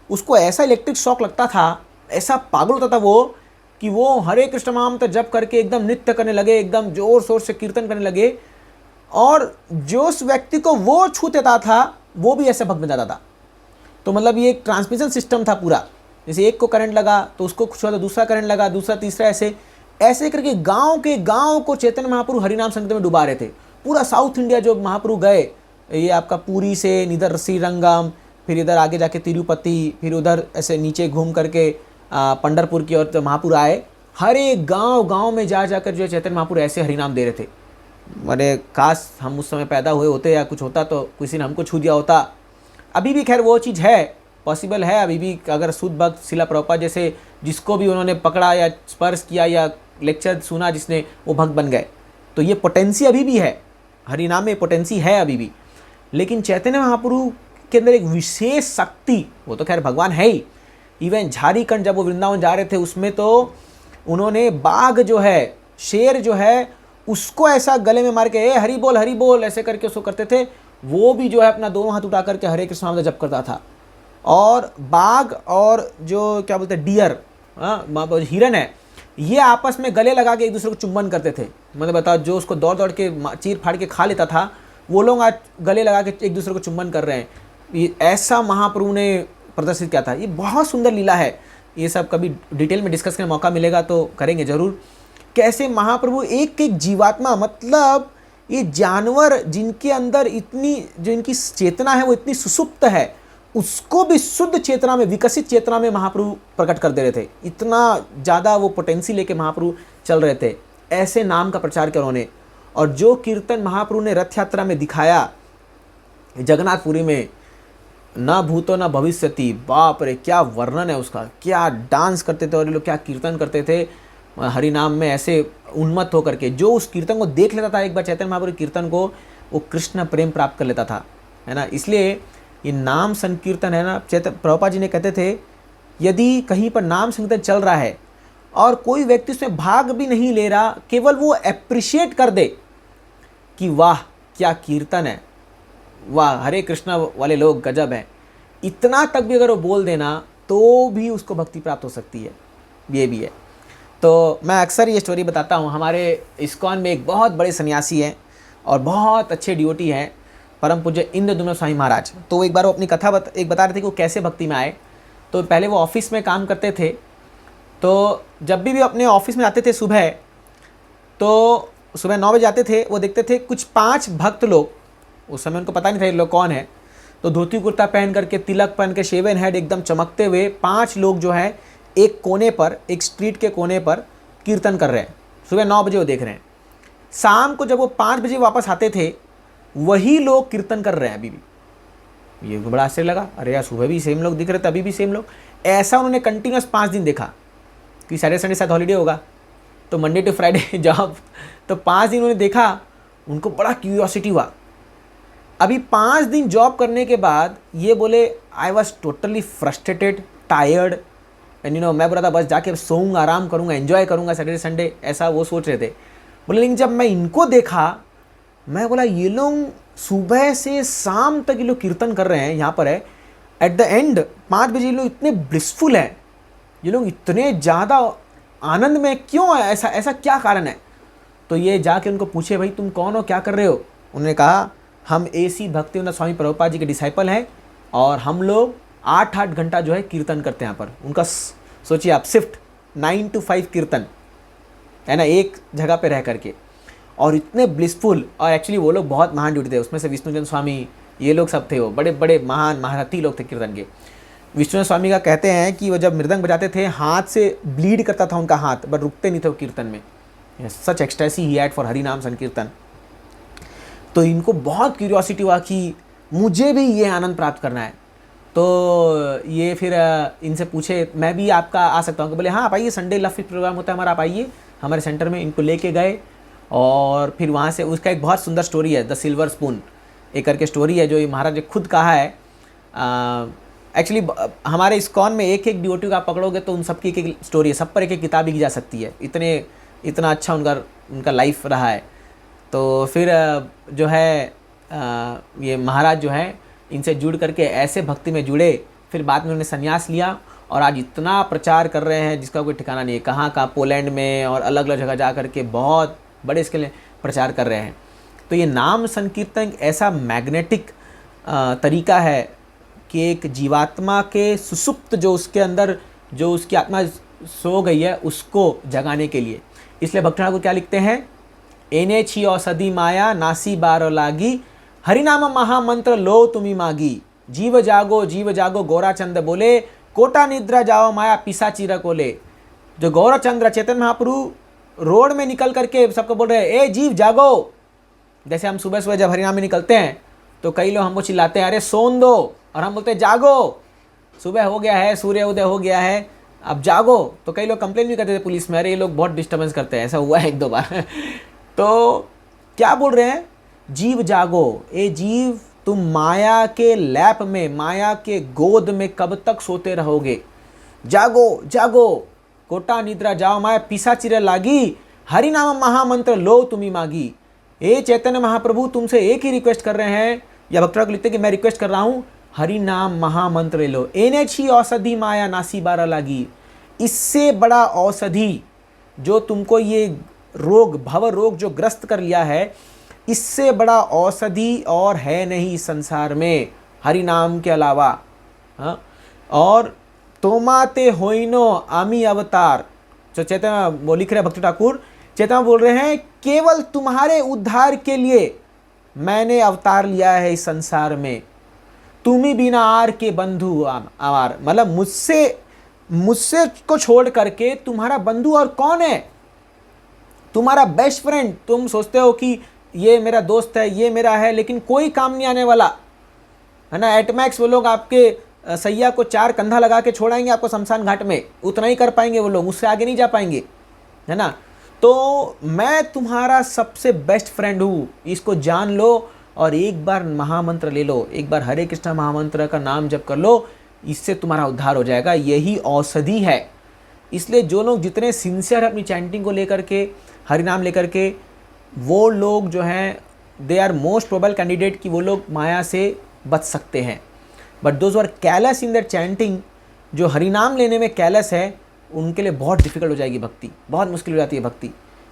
उसको ऐसा इलेक्ट्रिक शॉक लगता था, ऐसा पागल होता था वो, कि वो हरे कृष्ण महामंत्र जप करके एकदम नृत्य करने लगे, एकदम जोर शोर से कीर्तन करने लगे, और जो उस व्यक्ति को वो छू देता था वो भी ऐसे भक्त में जाता था। तो मतलब ये एक ट्रांसमिशन सिस्टम था पूरा, जैसे एक को करंट लगा तो उसको छुआ तो दूसरा करंट लगा, दूसरा तीसरा, ऐसे करके गाँव को चैतन्य महाप्रभु हरिनाम संगीत में डुबा रहे थे। पूरा साउथ इंडिया जो महाप्रभु गए, ये आपका पूरी से इधर श्रीरंगम, फिर इधर आगे जाके तिरुपति, फिर उधर ऐसे नीचे घूम करके पंढरपुर की ओर तो महाप्रभु आए। हर एक गांव में जा जाकर जो चैतन्य महाप्रभु ऐसे हरिनाम दे रहे थे। अरे काश हम उस समय पैदा हुए होते या कुछ होता तो किसी ने हमको छू दिया होता। अभी भी खैर वो चीज़ है, पॉसिबल है अभी भी, अगर शुद्ध भक्त शिला प्रभुपाद जैसे जिसको भी उन्होंने पकड़ा या स्पर्श किया या लेक्चर सुना जिसने, वो भक्त बन गए। तो ये पोटेंसी अभी भी है, हरिनाम में पोटेंसी है अभी भी। लेकिन चैतन्य महाप्रभु के अंदर एक विशेष शक्ति, वो तो खैर भगवान है ही। इवन झारीखंड जब वो वृंदावन जा रहे थे, उसमें तो उन्होंने बाघ जो है, शेर जो है, उसको ऐसा गले में मार के ए हरि बोल ऐसे करके उसको करते थे। वो भी जो है अपना दोनों हाथ उठा करके हरे कृष्ण नाम का जप करता था। और बाघ और जो क्या बोलते हैं डियर, हिरन है, ये आपस में गले लगा के एक दूसरे को चुंबन करते थे। मतलब बताओ, जो उसको दौड़ दौड़ के चीर फाड़ के खा लेता था, वो लोग आज गले लगा के एक दूसरे को चुंबन कर रहे हैं। ये ऐसा महाप्रभु ने प्रदर्शित किया था। ये बहुत सुंदर लीला है। ये सब कभी डिटेल में डिस्कस करने का मौका मिलेगा तो करेंगे ज़रूर। कैसे महाप्रभु एक एक जीवात्मा, मतलब ये जानवर जिनके अंदर इतनी, जो इनकी चेतना है वो इतनी सुसुप्त है, उसको भी शुद्ध चेतना में, विकसित चेतना में महाप्रभु प्रकट कर दे रहे थे। इतना ज़्यादा वो पोटेंसी लेके महाप्रभु चल रहे थे। ऐसे नाम का प्रचार किया उन्होंने। और जो कीर्तन महाप्रभु ने रथ यात्रा में दिखाया जगन्नाथपुरी में, ना भूतो ना भविष्यति, बाप रे क्या वर्णन है उसका। क्या डांस करते थे और ये लोग क्या कीर्तन करते थे हरि नाम में, ऐसे उन्मत्त होकर के। जो उस कीर्तन को देख लेता था एक बार चैतन्य महाप्रभु कीर्तन को, वो कृष्ण प्रेम प्राप्त कर लेता था, है ना। इसलिए ये नाम संकीर्तन है ना, प्रभुपाद जी ने कहते थे यदि कहीं पर नाम संकीर्तन चल रहा है और कोई व्यक्ति उसमें भाग भी नहीं ले रहा, केवल वो एप्रिशिएट कर दे कि वाह क्या कीर्तन है, वाह हरे कृष्णा वाले लोग गजब हैं, इतना तक भी अगर वो बोल देना तो भी उसको भक्ति प्राप्त हो सकती है। ये भी है। तो मैं अक्सर ये स्टोरी बताता हूँ। हमारे इस्कॉन में एक बहुत बड़े सन्यासी हैं और बहुत अच्छे डिवोटी हैं, परम पूज्य इंद्रद्युम्न स्वामी महाराज। तो एक बार वो अपनी कथा बता रहे थे कि वो कैसे भक्ति में आए। तो पहले वो ऑफिस में काम करते थे, तो जब भी अपने ऑफिस में आते थे सुबह, तो सुबह 9 बजे आते थे, वो देखते थे कुछ 5 भक्त लोग, उस समय उनको पता नहीं था ये लोग कौन है, तो धोती कुर्ता पहन करके, तिलक पहन के, शेवन हेड एकदम चमकते हुए 5 लोग जो है एक कोने पर, एक स्ट्रीट के कोने पर कीर्तन कर रहे हैं। सुबह 9 बजे वो देख रहे हैं। शाम को जब वो 5 बजे वापस आते थे, वही लोग कीर्तन कर रहे हैं अभी भी। ये बड़ा आश्चर्य लगा, अरे यार सुबह भी सेम लोग दिख रहे थे, अभी भी सेम लोग। ऐसा उन्होंने कंटिन्यूस 5 दिन देखा कि सैटरडे संडे शायद हॉलीडे होगा, तो मंडे टू फ्राइडे जॉब, तो 5 दिन उन्होंने देखा। उनको बड़ा क्यूरियोसिटी हुआ। अभी 5 दिन जॉब करने के बाद ये बोले I was totally frustrated, tired, and मैं बोला था बस जाके सोऊंगा, आराम करूंगा, एंजॉय करूंगा सैटरडे संडे, ऐसा वो सोच रहे थे। बोले लेकिन जब मैं इनको देखा, मैं बोला ये लोग सुबह से शाम तक ये लोग कीर्तन कर रहे हैं, यहाँ पर है एट द एंड 5 बजे ये लोग इतने ब्लिसफुल हैं, ये लोग इतने ज़्यादा आनंद में क्यों है, ऐसा क्या कारण है। तो ये जाके उनको पूछे भाई तुम कौन हो, क्या कर रहे हो। उन्होंने कहा हम AC भक्तिवेदांत स्वामी प्रभुपाद जी के डिसाइपल हैं और हम लोग 8-8 घंटा जो है कीर्तन करते हैं यहाँ पर। उनका सोचिए आप, शिफ्ट 9 to 5 कीर्तन है ना, एक जगह पे रह करके, और इतने ब्लिसफुल। और एक्चुअली वो लोग बहुत महान ड्यूटी थे, उसमें से विष्णुजन स्वामी, ये लोग सब थे, वो बड़े बड़े महान महारथी लोग थे कीर्तन के। विष्णुजन स्वामी का कहते हैं कि वो जब मृदंग बजाते थे हाथ से ब्लीड करता था उनका हाथ, बट रुकते नहीं थे वो कीर्तन में। Such ecstasy he had for Hari nam sankirtan. तो इनको बहुत क्यूरियोसिटी हुआ कि मुझे भी ये आनंद प्राप्त करना है। तो ये फिर इनसे पूछे मैं भी आपका आ सकता हूँ। बोले हाँ आप आइए, संडे लव फीस्ट प्रोग्राम होता है हमारा, आप आइए हमारे सेंटर में। इनको लेके गए और फिर वहाँ से, उसका एक बहुत सुंदर स्टोरी है, द सिल्वर स्पून एक करके स्टोरी है, जो ये महाराज ने खुद कहा है। एक्चुअली हमारे इस्कॉन में एक एक डिवोटी को आप पकड़ोगे तो उन सबकी एक एक स्टोरी है, सब पर एक एक किताब लिखी जा सकती है, इतना अच्छा उनका लाइफ रहा है। तो फिर जो है ये महाराज जो है इनसे जुड़ करके ऐसे भक्ति में जुड़े, फिर बाद में उन्होंने संन्यास लिया और आज इतना प्रचार कर रहे हैं जिसका कोई ठिकाना नहीं है। कहाँ पोलैंड में और अलग अलग जगह जा कर के बहुत बड़े स्केल में प्रचार कर रहे हैं। तो ये नाम संकीर्तन ऐसा मैग्नेटिक तरीका है कि एक जीवात्मा के सुसुप्त जो उसके अंदर, जो उसकी आत्मा सो गई है, उसको जगाने के लिए। इसलिए भक्त ठाकुर क्या लिखते हैं, एने छी औषधि माया नासी बारो लागी, हरिनाम महामंत्र लो तुम्ही मागी, जीव जागो गौराचंद बोले, कोटा निद्रा जाओ माया पिशाची रकोले। जो गौराचंद्र चैतन्य महाप्रभु रोड में निकल करके सबको बोल रहे हैं ए जीव जागो। जैसे हम सुबह सुबह जब हरिनाम में निकलते हैं तो कई लोग हमको चिल्लाते हैं अरे सोन दो, और हम बोलते हैं जागो, सुबह हो गया है, सूर्य उदय हो गया है, अब जागो। तो कई लोग कंप्लेन भी करते थे पुलिस में, अरे ये लोग बहुत डिस्टर्बेंस करते हैं, ऐसा हुआ है 1-2 बार। तो क्या बोल रहे हैं, जीव जागो, ए जीव तुम माया के लैप में, माया के गोद में कब तक सोते रहोगे, जागो जागो, कोटा निद्रा जाओ माया पिशाचिर लागी, हरि नाम महामंत्र लो तुम्ही मागी। ए चैतन्य महाप्रभु तुमसे एक ही रिक्वेस्ट कर रहे हैं, या भक्त ठाकुर लिखते कि मैं रिक्वेस्ट कर रहा हूँ, हरि नाम महामंत्र ले लो। एने छी औषधि माया नासी बारा लागी। इससे बड़ा औषधि जो तुमको ये रोग, भव रोग जो ग्रस्त कर लिया है, इससे बड़ा औषधि और है नहीं संसार में हरि नाम के अलावा। हाँ, और तोमाते होइनो आमी अवतार, जो चैतन्य वो लिख रहे हैं भक्ति ठाकुर, चैतन्य बोल रहे हैं केवल तुम्हारे उद्धार के लिए मैंने अवतार लिया है इस संसार में। तुम्ही बिना आर के बंधु आवार, मतलब मुझसे को छोड़ करके तुम्हारा बंधु और कौन है? तुम्हारा बेस्ट फ्रेंड। तुम सोचते हो कि ये मेरा दोस्त है, ये मेरा है, लेकिन कोई काम नहीं आने वाला है ना। एटमैक्स वो लोग आपके सैया को 4 कंधा लगा के छोड़ाएंगे आपको शमशान घाट में, उतना ही कर पाएंगे वो लोग, उससे आगे नहीं जा पाएंगे, है ना। तो मैं तुम्हारा सबसे बेस्ट फ्रेंड हूँ, इसको जान लो और एक बार महामंत्र ले लो, एक बार हरे कृष्णा महामंत्र का नाम जप कर लो, इससे तुम्हारा उद्धार हो जाएगा। यही औषधि है। इसलिए जो लोग जितने सिंसियर अपनी चैंटिंग को लेकर के, हरिनाम लेकर के, वो लोग जो हैं they are most probable candidate कि वो लोग माया से बच सकते हैं। But those are callous in their chanting, जो हरिनाम लेने में कैलस है, उनके लिए बहुत डिफिकल्ट हो जाएगी भक्ति, बहुत मुश्किल हो जाती है भक्ति।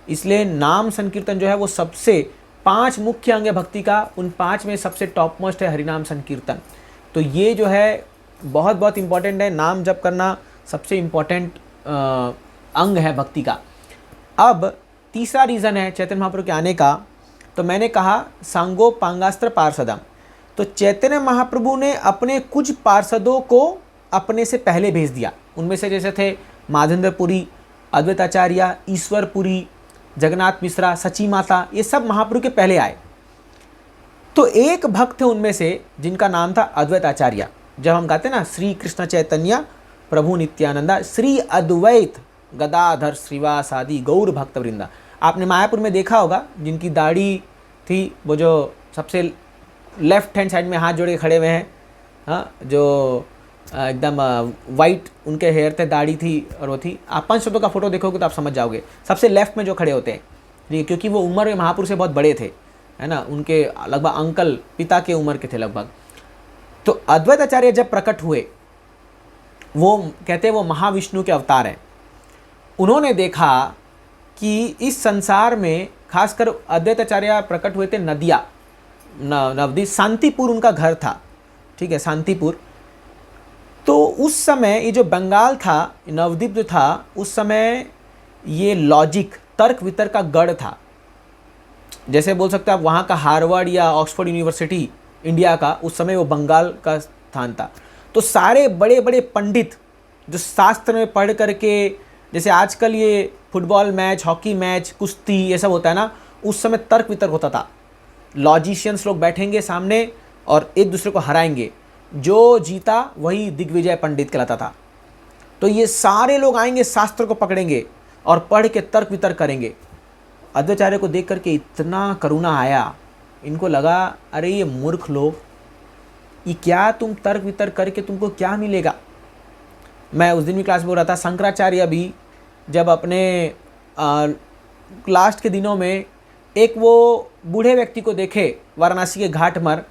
इसलिए नाम संकीर्तन जो है वो सबसे 5 मुख्य अंग है भक्ति का, उन 5 में सबसे टॉप मोस्ट है हरिनाम संकीर्तन। तो ये जो है बहुत बहुत इंपॉर्टेंट है। नाम जप करना सबसे इम्पॉर्टेंट अंग है भक्ति का। अब तीसरा रीज़न है चैतन्य महाप्रभु के आने का, तो मैंने कहा सांगो पांगास्त्र पार्षदम। तो चैतन्य महाप्रभु ने अपने कुछ पार्षदों को अपने से पहले भेज दिया। उनमें से जैसे थे माधवेंद्रपुरी, अद्वैताचार्य, ईश्वरपुरी, जगन्नाथ मिश्रा, सची माता, ये सब महाप्रभु के पहले आए। तो एक भक्त थे उनमें से जिनका नाम था अद्वैताचार्य। जब हम गाते ना श्री कृष्ण चैतन्य प्रभु नित्यानंदा श्री अद्वैत गदाधर श्रीवास आदि गौर भक्त वृंदा, आपने मायापुर में देखा होगा, जिनकी दाढ़ी थी, वो जो सबसे लेफ्ट हैंड साइड में हाथ जोड़े खड़े हुए हैं, हाँ, जो एकदम वाइट उनके हेयर थे, दाढ़ी थी और वो थी। आप 5 शब्दों का फोटो देखोगे तो आप समझ जाओगे, सबसे लेफ्ट में जो खड़े होते हैं, ठीक है, क्योंकि वो उम्र में महापुरुष से बहुत बड़े थे, है ना, उनके लगभग अंकल, पिता के उम्र के थे लगभग। तो अद्वैत आचार्य जब प्रकट हुए, वो कहते हैं वो महाविष्णु के अवतार हैं। उन्होंने देखा कि इस संसार में खासकर अद्वैत आचार्य प्रकट हुए थे नदिया, नवदीप, शांतिपुर उनका घर था, ठीक है, शांतिपुर। तो उस समय ये जो बंगाल था, नवद्वीप जो था, उस समय ये लॉजिक, तर्क वितर्क का गढ़ था। जैसे बोल सकते हैं आप वहाँ का हार्वर्ड या ऑक्सफोर्ड यूनिवर्सिटी इंडिया का, उस समय वो बंगाल का स्थान था। तो सारे बड़े बड़े पंडित जो शास्त्र में पढ़ करके, जैसे आजकल ये फुटबॉल मैच, हॉकी मैच, कुश्ती, ये सब होता है ना, उस समय तर्क वितर्क होता था। लॉजिशियंस लोग बैठेंगे सामने और एक दूसरे को हराएंगे, जो जीता वही दिग्विजय पंडित कहलाता था। तो ये सारे लोग आएंगे, शास्त्र को पकड़ेंगे और पढ़ के तर्क वितर्क करेंगे। अद्वैताचार्य को देख करके इतना करुणा आया, इनको लगा अरे ये मूर्ख लोग, ये क्या तुम तर्क वितर्क करके तुमको क्या मिलेगा। मैं उस दिन भी क्लास में बोल रहा था, शंकराचार्य भी जब अपने लास्ट के दिनों में एक वो बूढ़े व्यक्ति को देखे वाराणसी के घाट पर,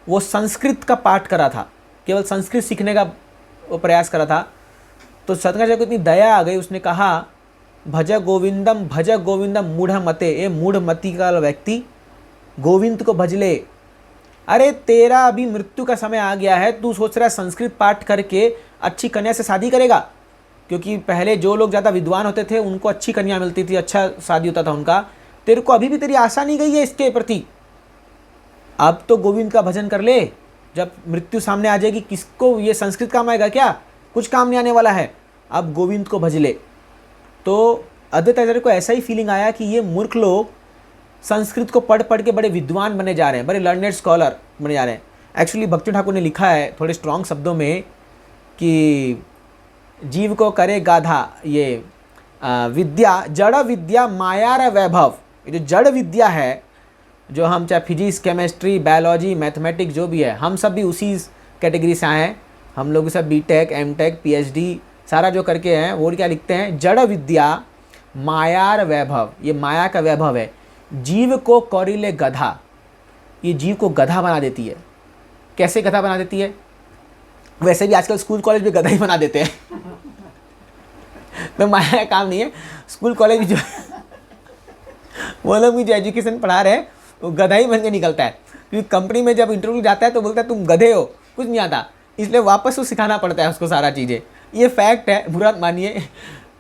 वो संस्कृत का पाठ करा था, केवल संस्कृत सीखने का वो प्रयास करा था। तो शंकराचार्य को इतनी दया आ गई, उसने कहा भज गोविंदम मूढ़ मते, ये मूढ़ मति का व्यक्ति गोविंद को भज ले। अरे तेरा अभी मृत्यु का समय आ गया है, तू सोच रहा है संस्कृत पाठ करके अच्छी कन्या से शादी करेगा, क्योंकि पहले जो लोग ज़्यादा विद्वान होते थे उनको अच्छी कन्या मिलती थी, अच्छा शादी होता था उनका। तेरे को अभी भी तेरी आशा नहीं गई है इसके प्रति, अब तो गोविंद का भजन कर ले, जब मृत्यु सामने आ जाएगी किसको ये संस्कृत काम आएगा क्या, कुछ काम नहीं आने वाला है, अब गोविंद को भज ले। तो अद्वैत आचार्य को ऐसा ही फीलिंग आया कि ये मूर्ख लोग संस्कृत को पढ़ पढ़ के बड़े विद्वान बने जा रहे हैं, बड़े लर्नेड स्कॉलर बने जा रहे हैं। एक्चुअली भक्ति ठाकुर ने लिखा है थोड़े स्ट्रॉन्ग शब्दों में कि जीव को करे गाधा ये विद्या, जड़ विद्या मायार वैभव। ये जो जड़ विद्या है, जो हम चाहे फिजिक्स, केमिस्ट्री, बायोलॉजी, मैथमेटिक्स जो भी है, हम सब भी उसी कैटेगरी से आए हैं। हम लोग सब बीटेक, एमटेक, पीएचडी सारा जो करके हैं, वो क्या लिखते हैं, जड़ विद्या मायार वैभव, ये माया का वैभव है। जीव को कौरिले गधा, ये जीव को गधा बना देती है। कैसे गधा बना देती है? वैसे भी आजकल स्कूल कॉलेज में गधा ही बना देते हैं तो माया का काम नहीं है, स्कूल कॉलेज में जो वो लोग भी जो एजुकेशन पढ़ा रहे हैं वो गधा ही बन के निकलता है, क्योंकि कंपनी में जब इंटरव्यू जाता है तो बोलता है तुम गधे हो, कुछ नहीं आता, इसलिए वापस वो सिखाना पड़ता है उसको सारा चीज़ें। ये फैक्ट है, बुरा मानिए।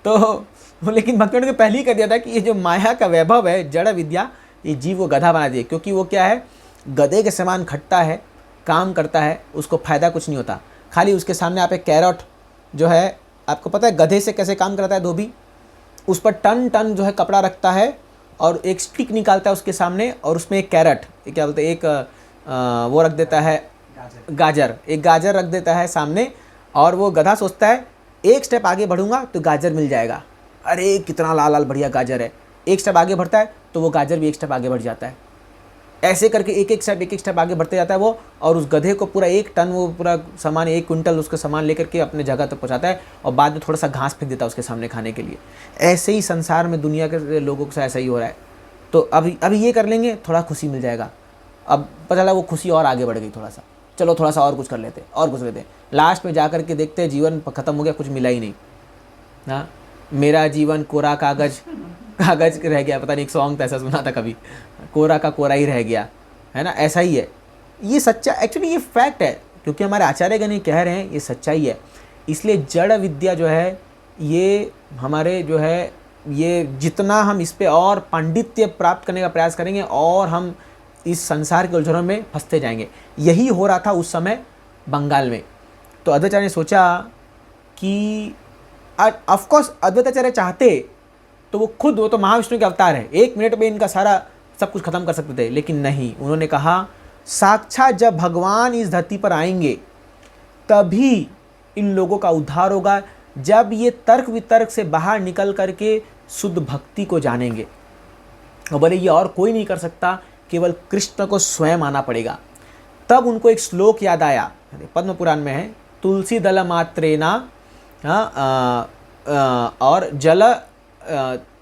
तो लेकिन भक्तों ने पहले ही कर दिया था कि ये जो माया का वैभव है, जड़ विद्या, ये जीव को गधा बना दिए, क्योंकि वो क्या है, गधे के समान खटता है, काम करता है, उसको फ़ायदा कुछ नहीं होता। खाली उसके सामने आप एक कैरेट जो है, आपको पता है गधे से कैसे काम करता है धोबी, उस पर टन टन जो है कपड़ा रखता है और एक स्टिक निकालता है उसके सामने, और उसमें एक कैरेट, क्या बोलते हैं, एक वो रख देता है, गाजर, एक गाजर रख देता है सामने, और वो गधा सोचता है एक स्टेप आगे बढ़ूंगा तो गाजर मिल जाएगा, अरे कितना लाल लाल बढ़िया गाजर है, एक स्टेप आगे बढ़ता है तो वो गाजर भी एक स्टेप आगे बढ़ जाता है। ऐसे करके एक एक स्टेप आगे बढ़ते जाता है वो, और उस गधे को पूरा 1 टन वो पूरा सामान, 1 क्विंटल उसका सामान लेकर के अपने जगह तक पहुंचाता है, और बाद में थोड़ा सा घास फेंक देता है उसके सामने खाने के लिए। ऐसे ही संसार में दुनिया के लोगों के साथ ऐसा ही हो रहा है। तो अभी ये कर लेंगे, थोड़ा खुशी मिल जाएगा, अब पता चला वो खुशी और आगे बढ़ गई, थोड़ा सा चलो थोड़ा सा और कुछ कर लेते, और कुछ लेते, लास्ट में जा कर के देखते हैं जीवन खत्म हो गया, कुछ मिला ही नहीं। हाँ, मेरा जीवन कोरा कागज रह गया, पता नहीं, एक सॉन्ग ऐसा सुना था कभी, कोरा का कोरा ही रह गया, है ना, ऐसा ही है। ये सच्चा, एक्चुअली ये फैक्ट है, क्योंकि हमारे आचार्यगण ये कह रहे हैं, ये सच्चाई है। इसलिए जड़ विद्या जो है, ये हमारे जो है, ये जितना हम इस पे और पांडित्य प्राप्त करने का प्रयास करेंगे, और हम इस संसार के उलझनों में फंसते जाएंगे। यही हो रहा था उस समय बंगाल में। तो अद्वैताचार्य ने सोचा कि ऑफकोर्स अद्वैताचार्य चाहते तो वो खुद, वो तो महाविष्णु के अवतार है, 1 मिनट में इनका सारा सब कुछ खत्म कर सकते थे, लेकिन नहीं, उन्होंने कहा साक्षात जब भगवान इस धरती पर आएंगे तभी इन लोगों का उद्धार होगा, जब ये तर्क वितर्क से बाहर निकल करके शुद्ध भक्ति को जानेंगे। और बोले ये और कोई नहीं कर सकता, केवल कृष्ण को स्वयं आना पड़ेगा। तब उनको एक श्लोक याद आया, पद्म पुराण में है, तुलसी दल मात्रेना और जल,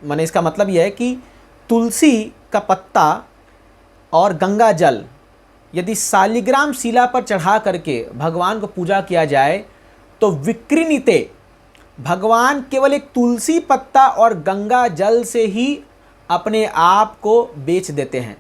माने इसका मतलब यह है कि तुलसी का पत्ता और गंगा जल यदि शालिग्राम शिला पर चढ़ा करके भगवान को पूजा किया जाए तो विकृणीते, भगवान केवल एक तुलसी पत्ता और गंगा जल से ही अपने आप को बेच देते हैं।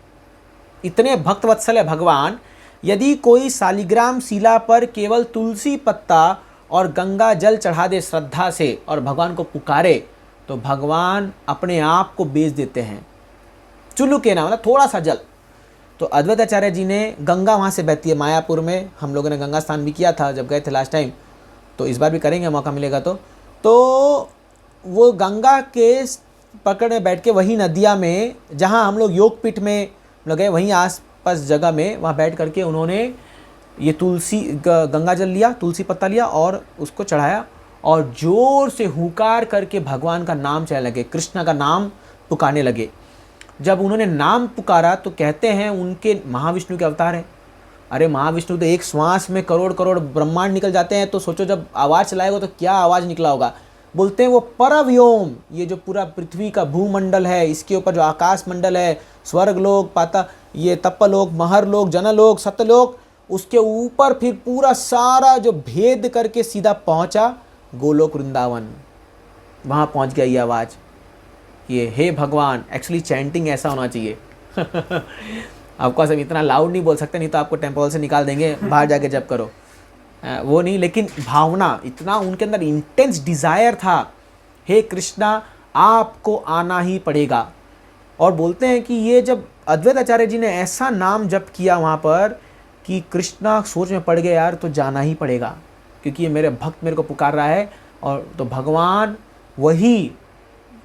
इतने भक्तवत्सल है भगवान। यदि कोई शालिग्राम शिला पर केवल तुलसी पत्ता और गंगा जल चढ़ा दे श्रद्धा से और भगवान को पुकारे, तो भगवान अपने आप को बेच देते हैं। चुल्लू के ना, मतलब थोड़ा सा जल। तो अद्वैताचार्य जी ने, गंगा वहाँ से बहती है मायापुर में, हम लोगों ने गंगा स्नान भी किया था जब गए थे लास्ट टाइम, तो इस बार भी करेंगे मौका मिलेगा तो वो गंगा के पकड़ में बैठ के वही नदिया में, जहाँ हम लोग योगपीठ में लोग गए, वहीं आसपास जगह में, वहाँ बैठ करके उन्होंने ये तुलसी गंगा जल लिया, तुलसी पत्ता लिया और उसको चढ़ाया, और ज़ोर से हुकार करके भगवान का नाम चलने लगे, कृष्ण का नाम पुकारने लगे। जब उन्होंने नाम पुकारा तो कहते हैं उनके महाविष्णु के अवतार हैं। अरे महाविष्णु तो एक श्वास में करोड़ करोड़ ब्रह्मांड निकल जाते हैं, तो सोचो जब आवाज़ चलाएगा तो क्या आवाज़ निकला होगा। बोलते हैं वो परव्योम, ये जो पूरा पृथ्वी का भूमंडल है, इसके ऊपर जो आकाश मंडल है, स्वर्ग लोक, पाता, ये तपलोक, महरलोक, जनलोक, सतलोक, उसके ऊपर फिर पूरा सारा जो भेद करके सीधा पहुंचा गोलोक वृंदावन, वहाँ पहुँच गया ये आवाज़, ये हे भगवान। एक्चुअली चैंटिंग ऐसा होना चाहिए आपको सब इतना लाउड नहीं बोल सकते, नहीं तो आपको टेम्पल से निकाल देंगे, बाहर जाके जब करो, वो नहीं, लेकिन भावना, इतना उनके अंदर इंटेंस डिज़ायर था, हे कृष्णा आपको आना ही पड़ेगा। और बोलते हैं कि ये जब अद्वैताचार्य जी ने ऐसा नाम जप किया वहाँ पर कि कृष्णा सोच में पड़ गए, यार तो जाना ही पड़ेगा, क्योंकि ये मेरे भक्त मेरे को पुकार रहा है। और तो भगवान वही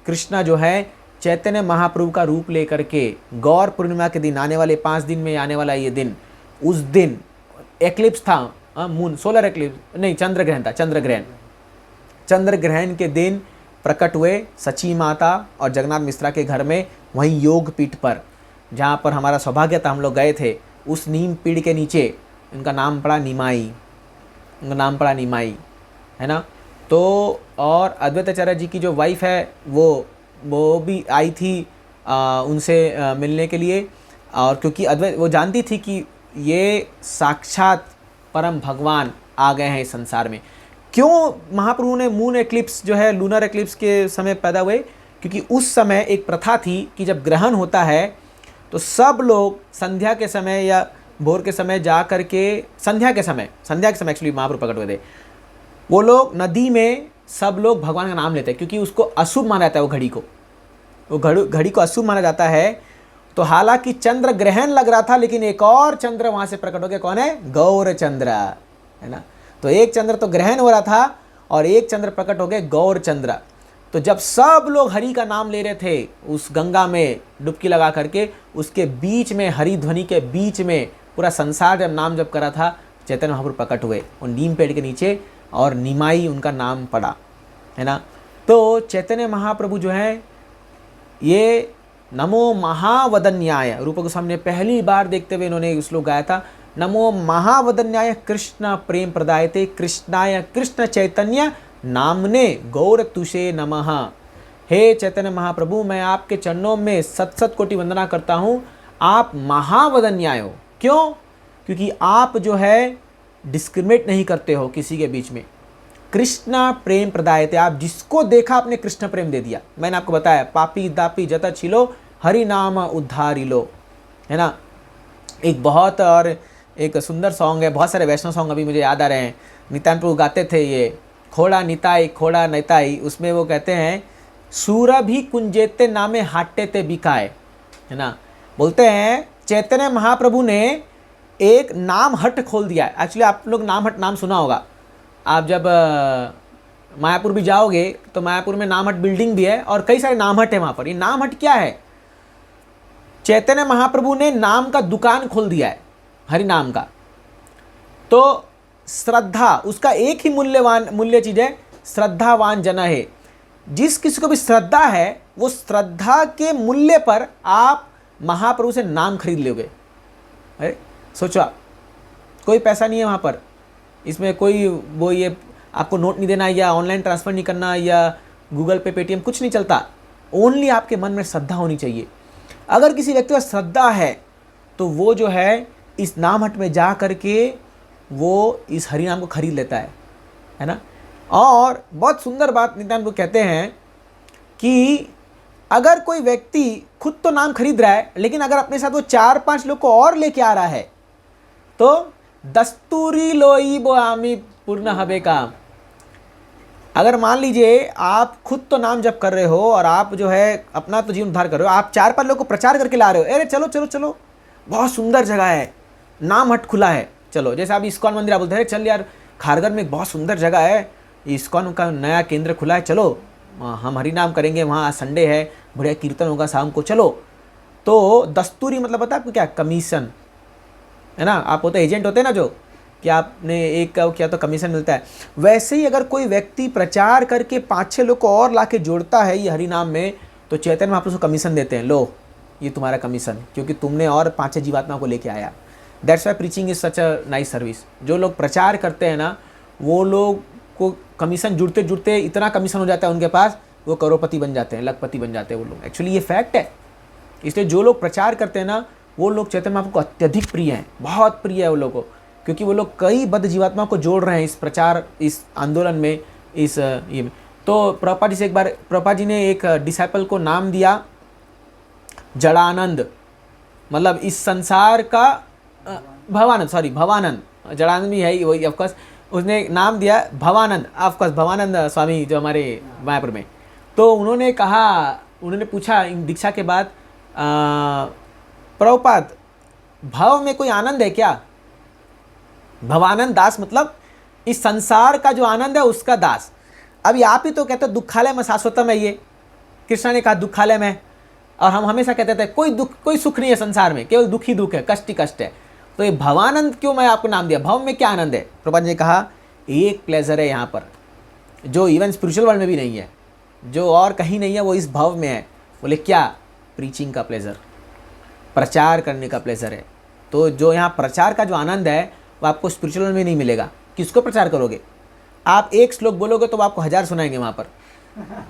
कृष्णा जो है चैतन्य महाप्रभु का रूप लेकर के गौर पूर्णिमा के दिन, आने वाले 5 दिन में आने वाला ये दिन, उस दिन एक्लिप्स था, मून सोलर एक्लिप्स नहीं, चंद्रग्रहण था, चंद्रग्रहण के दिन प्रकट हुए सची माता और जगन्नाथ मिश्रा के घर में, वहीं योग पीठ पर, जहाँ पर हमारा सौभाग्य था, हम लोग गए थे। उस नीम पेड़ के नीचे इनका नाम पड़ा निमाई, उनका नाम पड़ा निमाई, है ना। तो और अद्वैताचार्य जी की जो वाइफ है वो वो भी आई थी उनसे मिलने के लिए, और क्योंकि अद्वैत वो जानती थी कि ये साक्षात परम भगवान आ गए हैं इस संसार में। क्यों महाप्रभु ने मून एक्लिप्स जो है लूनर एक्लिप्स के समय पैदा हुए? क्योंकि उस समय एक प्रथा थी कि जब ग्रहण होता है तो सब लोग संध्या के समय या भोर के समय जा कर के, संध्या के समय एक्चुअली महाप्रभु प्रकट हुए थे, वो लोग नदी में सब लोग भगवान का नाम लेते हैं, क्योंकि उसको अशुभ माना जाता है। वो घड़ी को अशुभ माना जाता है। तो हालांकि चंद्र ग्रहण लग रहा था, लेकिन एक और चंद्र वहां से प्रकट हो गया। कौन है? गौर चंद्र, है ना। तो एक चंद्र तो ग्रहण हो रहा था और एक चंद्र प्रकट हो गए गौर चंद्र। तो जब सब लोग हरि का नाम ले रहे थे उस गंगा में डुबकी लगा करके, उसके बीच में, हरि ध्वनि के बीच में पूरा संसार जब नाम जप करा था, चैतन्य महाप्रभु प्रकट हुए और नीम पेड़ के नीचे, और निमाई उनका नाम पड़ा, है ना। तो चैतन्य महाप्रभु जो है ये नमो महावदन्याय, रूप गोस्वामी ने पहली बार देखते हुए इन्होंने श्लोक गाया था, नमो महावदन्याय कृष्ण प्रेम प्रदायते कृष्णाय कृष्ण चैतन्य नामने गौर तुषे नमः। हे चैतन्य महाप्रभु, मैं आपके चरणों में सत सत कोटि वंदना करता हूँ। आप महावदन्याय हो। क्यों? क्योंकि आप जो है डिस्क्रिमिनेट नहीं करते हो किसी के बीच में। कृष्ण प्रेम प्रदायते, आप जिसको देखा आपने कृष्ण प्रेम दे दिया। मैंने आपको बताया, पापी दापी जत छिलो हरि नाम उद्धारी लो, है ना। एक बहुत और एक सुंदर सॉन्ग है, बहुत सारे वैष्णव सॉन्ग अभी मुझे याद आ रहे हैं, नित्यानंद प्रभु गाते थे ये, खोड़ा निताई खोड़ा निताई। उसमें वो कहते हैं, सूर भी कुंजेते नामे हाटे ते बिकाए, है ना। बोलते हैं चैतन्य महाप्रभु ने एक नाम हट खोल दिया है। एक्चुअली आप लोग नाम हट नाम सुना होगा। आप जब मायापुर भी जाओगे तो मायापुर में नाम हट बिल्डिंग भी है और कई सारे नाम हट है वहाँ पर। ये नाम हट क्या है? चैतन्य महाप्रभु ने नाम का दुकान खोल दिया है, हरि नाम का। तो श्रद्धा, उसका एक ही मूल्य चीज़ है, श्रद्धावान जन है। जिस किसी को भी श्रद्धा है, वो श्रद्धा के मूल्य पर आप महाप्रभु से नाम खरीद लोगे। अरे सोचो आप, कोई पैसा नहीं है वहाँ पर, इसमें कोई वो ये आपको नोट नहीं देना या ऑनलाइन ट्रांसफ़र नहीं करना या गूगल पे पेटीएम कुछ नहीं चलता। ओनली आपके मन में श्रद्धा होनी चाहिए। अगर किसी व्यक्ति का श्रद्धा है तो वो जो है इस नाम हट में जा करके वो इस हरि नाम को खरीद लेता है ना। और बहुत सुंदर बात नित्यानंद प्रभु कहते हैं कि अगर कोई व्यक्ति खुद तो नाम खरीद रहा है, लेकिन अगर अपने साथ वो 4-5 लोग को और लेके आ रहा है तो दस्तूरी लोई बो आमी पूर्ण हबे काम। अगर मान लीजिए आप खुद तो नाम जप कर रहे हो और आप जो है अपना तो जीवन उद्धार कर रहे हो, आप 4-5 लोग को प्रचार करके ला रहे हो, अरे चलो चलो चलो बहुत सुंदर जगह है, नाम हट खुला है, चलो। जैसे आप इस्कॉन मंदिर आप बोलते हैं, चल यार खारगर में एक बहुत सुंदर जगह है, इस्कॉन का नया केंद्र खुला है, चलो हम हरि नाम करेंगे, वहाँ संडे है, बढ़िया कीर्तन होगा शाम को, चलो। तो दस्तूरी मतलब पता है आपको क्या? कमीशन, है ना। आप होते एजेंट होते हैं ना, जो कि आपने एक का किया तो कमीशन मिलता है। वैसे ही अगर कोई व्यक्ति प्रचार करके 5-6 लोग को और ला के जोड़ता है ये हरि नाम में, तो चैतन्य महाप्रभु को कमीशन देते हैं, लो ये तुम्हारा कमीशन, क्योंकि तुमने और 5-6 जीवात्मा को लेके आया। That's why preaching is such a nice service. जो लोग प्रचार करते हैं ना, वो लोग को कमीशन जुड़ते जुड़ते इतना कमीशन हो जाता है उनके पास, वो करोड़पति बन जाते हैं, लखपति बन जाते हैं वो लोग। एक्चुअली ये फैक्ट है। इसलिए जो लोग प्रचार करते हैं ना, वो लोग चैतन्य महाप्रभु को अत्यधिक प्रिय हैं, बहुत प्रिय है वो लोगों को, क्योंकि वो लोग कई बद्ध जीवात्मा को जोड़ रहे हैं इस प्रचार, इस आंदोलन में, इस ये में। तो प्रभुपाद जी से एक बार प्रभुपाद जी ने एक डिसाइपल को नाम दिया जड़ानंद, मतलब इस संसार का भवानंद, जड़ानंद भी है वही ऑफकोर्स। उसने नाम दिया भवानंद, ऑफकोर्स भवानंद स्वामी जो हमारे मायापुर में। तो उन्होंने कहा, उन्होंने पूछा दीक्षा के बाद, प्रभुपाद भव में कोई आनंद है क्या? भवानंद दास मतलब इस संसार का जो आनंद है उसका दास। अभी आप ही तो कहते हो दुखालय में शाश्वतम है ये, कृष्ण ने कहा दुखालय में, और हम हमेशा कहते थे कोई दुख कोई सुख नहीं है संसार में, केवल दुख ही दुख है, कष्ट ही कष्ट है। तो ये भवानंद क्यों मैं आपको नाम दिया? भव में क्या आनंद है? प्रभुपाद जी ने कहा एक प्लेजर है यहाँ पर जो इवन स्पिरिचुअल वर्ल्ड में भी नहीं है, जो और कहीं नहीं है, वो इस भव में है। बोले क्या? प्रीचिंग का प्लेजर, प्रचार करने का प्लेजर है। तो जो यहाँ प्रचार का जो आनंद है वो आपको स्पिरिचुअल में नहीं मिलेगा। किसको प्रचार करोगे? आप एक श्लोक बोलोगे तो आपको 1000 सुनाएंगे वहाँ पर,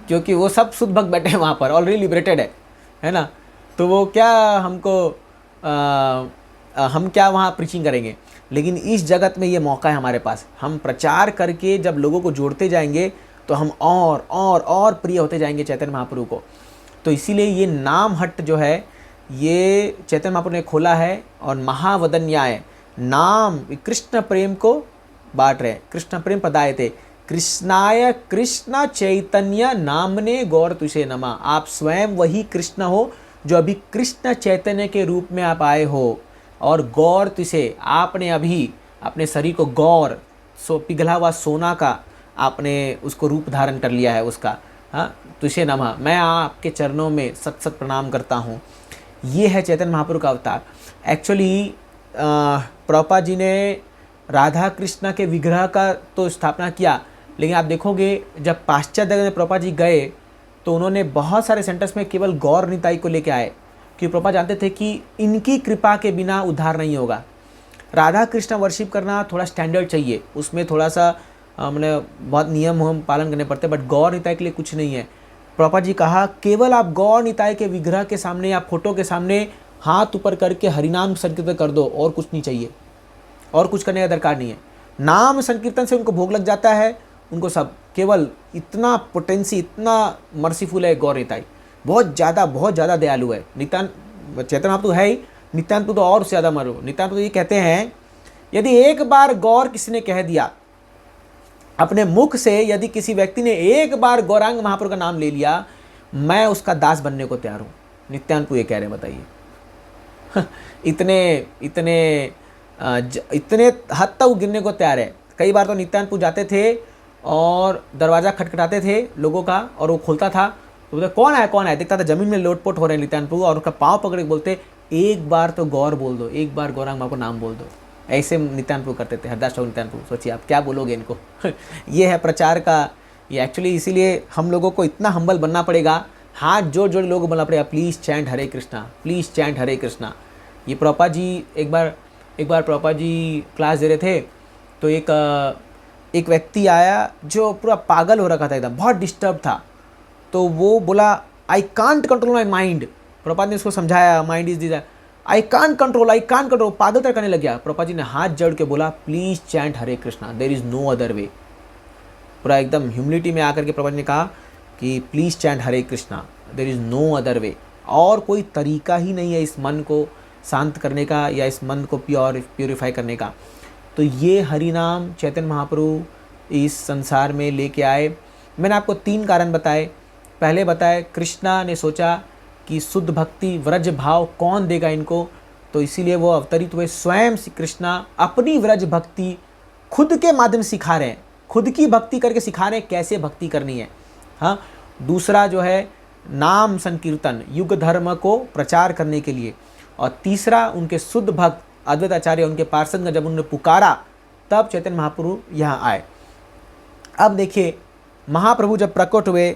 क्योंकि वो सब शुद्ध भक्त बैठे हैं वहाँ पर, ऑलरेडी लिबरेटेड है ना। तो वो क्या हमको हम क्या वहाँ प्रीचिंग करेंगे। लेकिन इस जगत में ये मौका है हमारे पास, हम प्रचार करके जब लोगों को जोड़ते जाएंगे तो हम और प्रिय होते जाएंगे चैतन्य महाप्रभु को। तो इसीलिए ये नाम हट जो है ये चैतन्य महाप्रभु ने खोला है। और महावदन्याय नाम कृष्ण प्रेम को बांट रहे, कृष्ण प्रेम पदाए थे, कृष्णाय कृष्ण चैतन्य नामने गौर तुषे नमा। आप स्वयं वही कृष्ण हो जो अभी कृष्ण चैतन्य के रूप में आप आए हो। और गौर तुषे, आपने अभी अपने शरीर को गौर पिघला हुआ सोना का आपने उसको रूप धारण कर लिया है उसका। हाँ, तुषे नमः, मैं आपके चरणों में सत सत प्रणाम करता हूँ। ये है चैतन्य महाप्रभु का अवतार। एक्चुअली प्रभुपाद जी ने राधा कृष्ण के विग्रह का तो स्थापना किया, लेकिन आप देखोगे जब पाश्चात्य जगत में प्रभुपाद जी गए तो उन्होंने बहुत सारे सेंटर्स में केवल गौर निताई को लेके आए, क्योंकि प्रभुपाद जानते थे कि इनकी कृपा के बिना उद्धार नहीं होगा। राधा कृष्ण वर्शिप करना थोड़ा स्टैंडर्ड चाहिए, उसमें थोड़ा सा मैंने बहुत नियम हम पालन करने पड़ते हैं, बट गौर निताई के लिए कुछ नहीं है। प्रभुपाद जी कहा केवल आप गौर निताई के विग्रह के सामने या फोटो के सामने हाथ ऊपर करके हरिनाम संकीर्तन कर दो, और कुछ नहीं चाहिए, और कुछ करने का दरकार नहीं है। नाम संकीर्तन से उनको भोग लग जाता है, उनको सब केवल इतना पोटेंसी, इतना मर्सीफुल है गौर निताई, बहुत ज़्यादा दयालु है। नित्यानंद चैतन्य महाप्रभु है ही, नित्यानंद तो और ज़्यादा मरो। नित्यानंद तो ये कहते हैं यदि एक बार गौर किसी ने कह दिया अपने मुख से, यदि किसी व्यक्ति ने एक बार गौरांग महाप्रभु का नाम ले लिया, मैं उसका दास बनने को तैयार हूँ। नित्यानंद ये कह रहे हैं, बताइए इतने हद तक गिरने को तैयार है। कई बार तो नित्यानंद जाते थे और दरवाज़ा खटखटाते थे लोगों का, और वो खोलता था तो बोलते कौन है, देखता था ज़मीन में लोटपोट हो रहे हैं नित्यानंद, और उसका पाँव पकड़ के बोलते एक बार तो गौर बोल दो, एक बार गौरांग महाप्रभु नाम बोल दो। ऐसे नित्यानंद करते थे, हरदास ठाकुर नित्यानंद। सोचिए आप क्या बोलोगे इनको ये है प्रचार का ये। एक्चुअली इसीलिए हम लोगों को इतना हम्बल बनना पड़ेगा, हाथ जोड़ जोड़ लोगों को बोलना पड़ेगा please chant Hare Krishna, please chant Hare Krishna. ये प्रभुपाद जी एक बार प्रभुपाद जी क्लास दे रहे थे, तो एक व्यक्ति आया जो पूरा पागल हो रखा था, एकदम बहुत डिस्टर्ब था। तो वो बोला I can't control my mind. Prabhupada ने उसको समझाया mind is this, I can't control, पागल तरह करने लग गया। प्रभुपाद जी ने हाथ जोड़ के बोला please chant Hare Krishna, there is no other way. पूरा एकदम ह्यूमिलिटी में आकर के प्रभुपाद ने कहा कि please chant Hare Krishna, there is no other way. और कोई तरीका ही नहीं है इस मन को शांत करने का या इस मन को प्योरीफाई करने का। तो ये हरि नाम चैतन्य महाप्रभु इस संसार में लेके आए। मैंने आपको 3 कारण बताए। पहले बताए कृष्णा ने सोचा कि शुद्ध भक्ति व्रज भाव कौन देगा इनको, तो इसीलिए वो अवतरित हुए। स्वयं श्री कृष्णा अपनी व्रज भक्ति खुद के माध्यम से सिखा रहे हैं, खुद की भक्ति करके सिखा रहे हैं कैसे भक्ति करनी है। हाँ, दूसरा जो है नाम संकीर्तन युग धर्म को प्रचार करने के लिए, और तीसरा उनके शुद्ध भक्त अद्वैत आचार्य उनके पार्षद जब उन्होंने पुकारा तब चैतन्य महाप्रभु यहाँ आए। अब देखिए महाप्रभु जब प्रकट हुए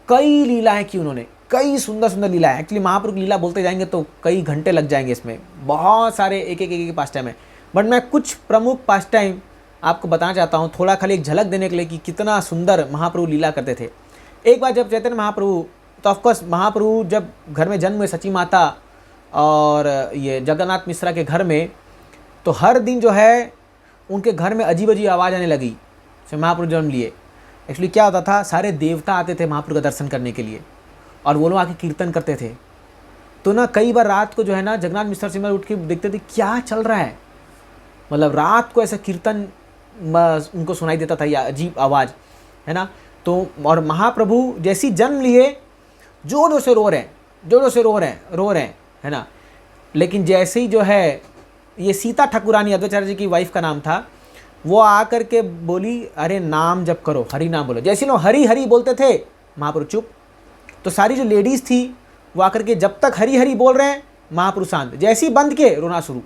कई लीलाएं की उन्होंने, कई सुंदर सुंदर लीलाएं। एक्चुअली महाप्रभु की लीला बोलते जाएंगे तो कई घंटे लग जाएंगे, इसमें बहुत सारे एक पास टाइम है, बट मैं कुछ प्रमुख पास टाइम आपको बताना चाहता हूँ, थोड़ा खाली एक झलक देने के लिए कि कितना सुंदर महाप्रभु लीला करते थे। एक बार जब चैतन्य महाप्रभु, तो ऑफकोर्स महाप्रभु जब घर में जन्म हुए सची माता और ये जगन्नाथ मिश्रा के घर में, तो हर दिन जो है उनके घर में अजीब अजीब आवाज़ आने लगी जब महाप्रभु जन्म लिए। एक्चुअली क्या होता था, सारे देवता आते थे महाप्रभु का दर्शन करने के लिए, और वो लोग आके कीर्तन करते थे। तो ना कई बार रात को जो है ना जगन्नाथ मिश्रा सिंह उठ के देखते थे क्या चल रहा है, मतलब रात को ऐसा कीर्तन उनको सुनाई देता था, या अजीब आवाज़ है ना। तो और महाप्रभु जैसी जन्म लिए जोर जोर से रो रहे हैं है ना। लेकिन जैसे ही जो है ये सीता ठाकुरानी अद्वैताचार्य जी की वाइफ का नाम था, वो आकर के बोली अरे नाम जप करो, हरि नाम बोलो। जैसे लोग हरि हरि बोलते थे महाप्रभु चुप, तो सारी जो लेडीज़ थी वो आकर के जब तक हरि हरि बोल रहे हैं महाप्रभु शांत, जैसे ही बंद के रोना शुरू।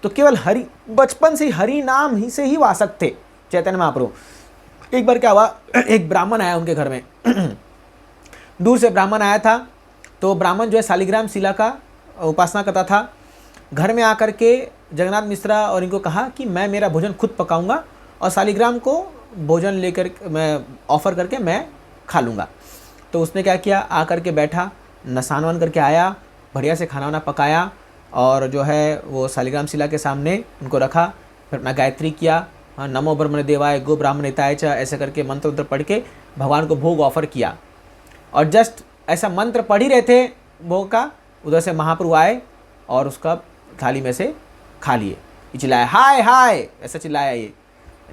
तो केवल हरि, बचपन से हरि नाम ही से ही वासक थे चैतन्य महाप्रभु। एक बार क्या हुआ, एक ब्राह्मण आया उनके घर में दूर से ब्राह्मण आया था। तो ब्राह्मण जो है शालिग्राम शिला का उपासना करता था। घर में आकर के जगन्नाथ मिश्रा और इनको कहा कि मैं मेरा भोजन खुद पकाऊंगा और शालिग्राम को भोजन लेकर मैं ऑफ़र करके मैं खा लूँगा। तो उसने क्या किया, आकर के बैठा, नसान वान करके आया, बढ़िया से खाना वाना पकाया और जो है वो शालिग्राम शिला के सामने उनको रखा, फिर अपना गायत्री किया, हाँ, नमो ब्रह्मणे देवाय गो ब्राह्मणिताय च, ऐसे करके मंत्र उंत्र पढ़ के भगवान को भोग ऑफर किया। और जस्ट ऐसा मंत्र पढ़ ही रहे थे भोग का, उधर से महाप्रभु आए और उसका थाली में से खा लिए। ये चिल्लाया हाय हाय, ऐसा चिल्लाया।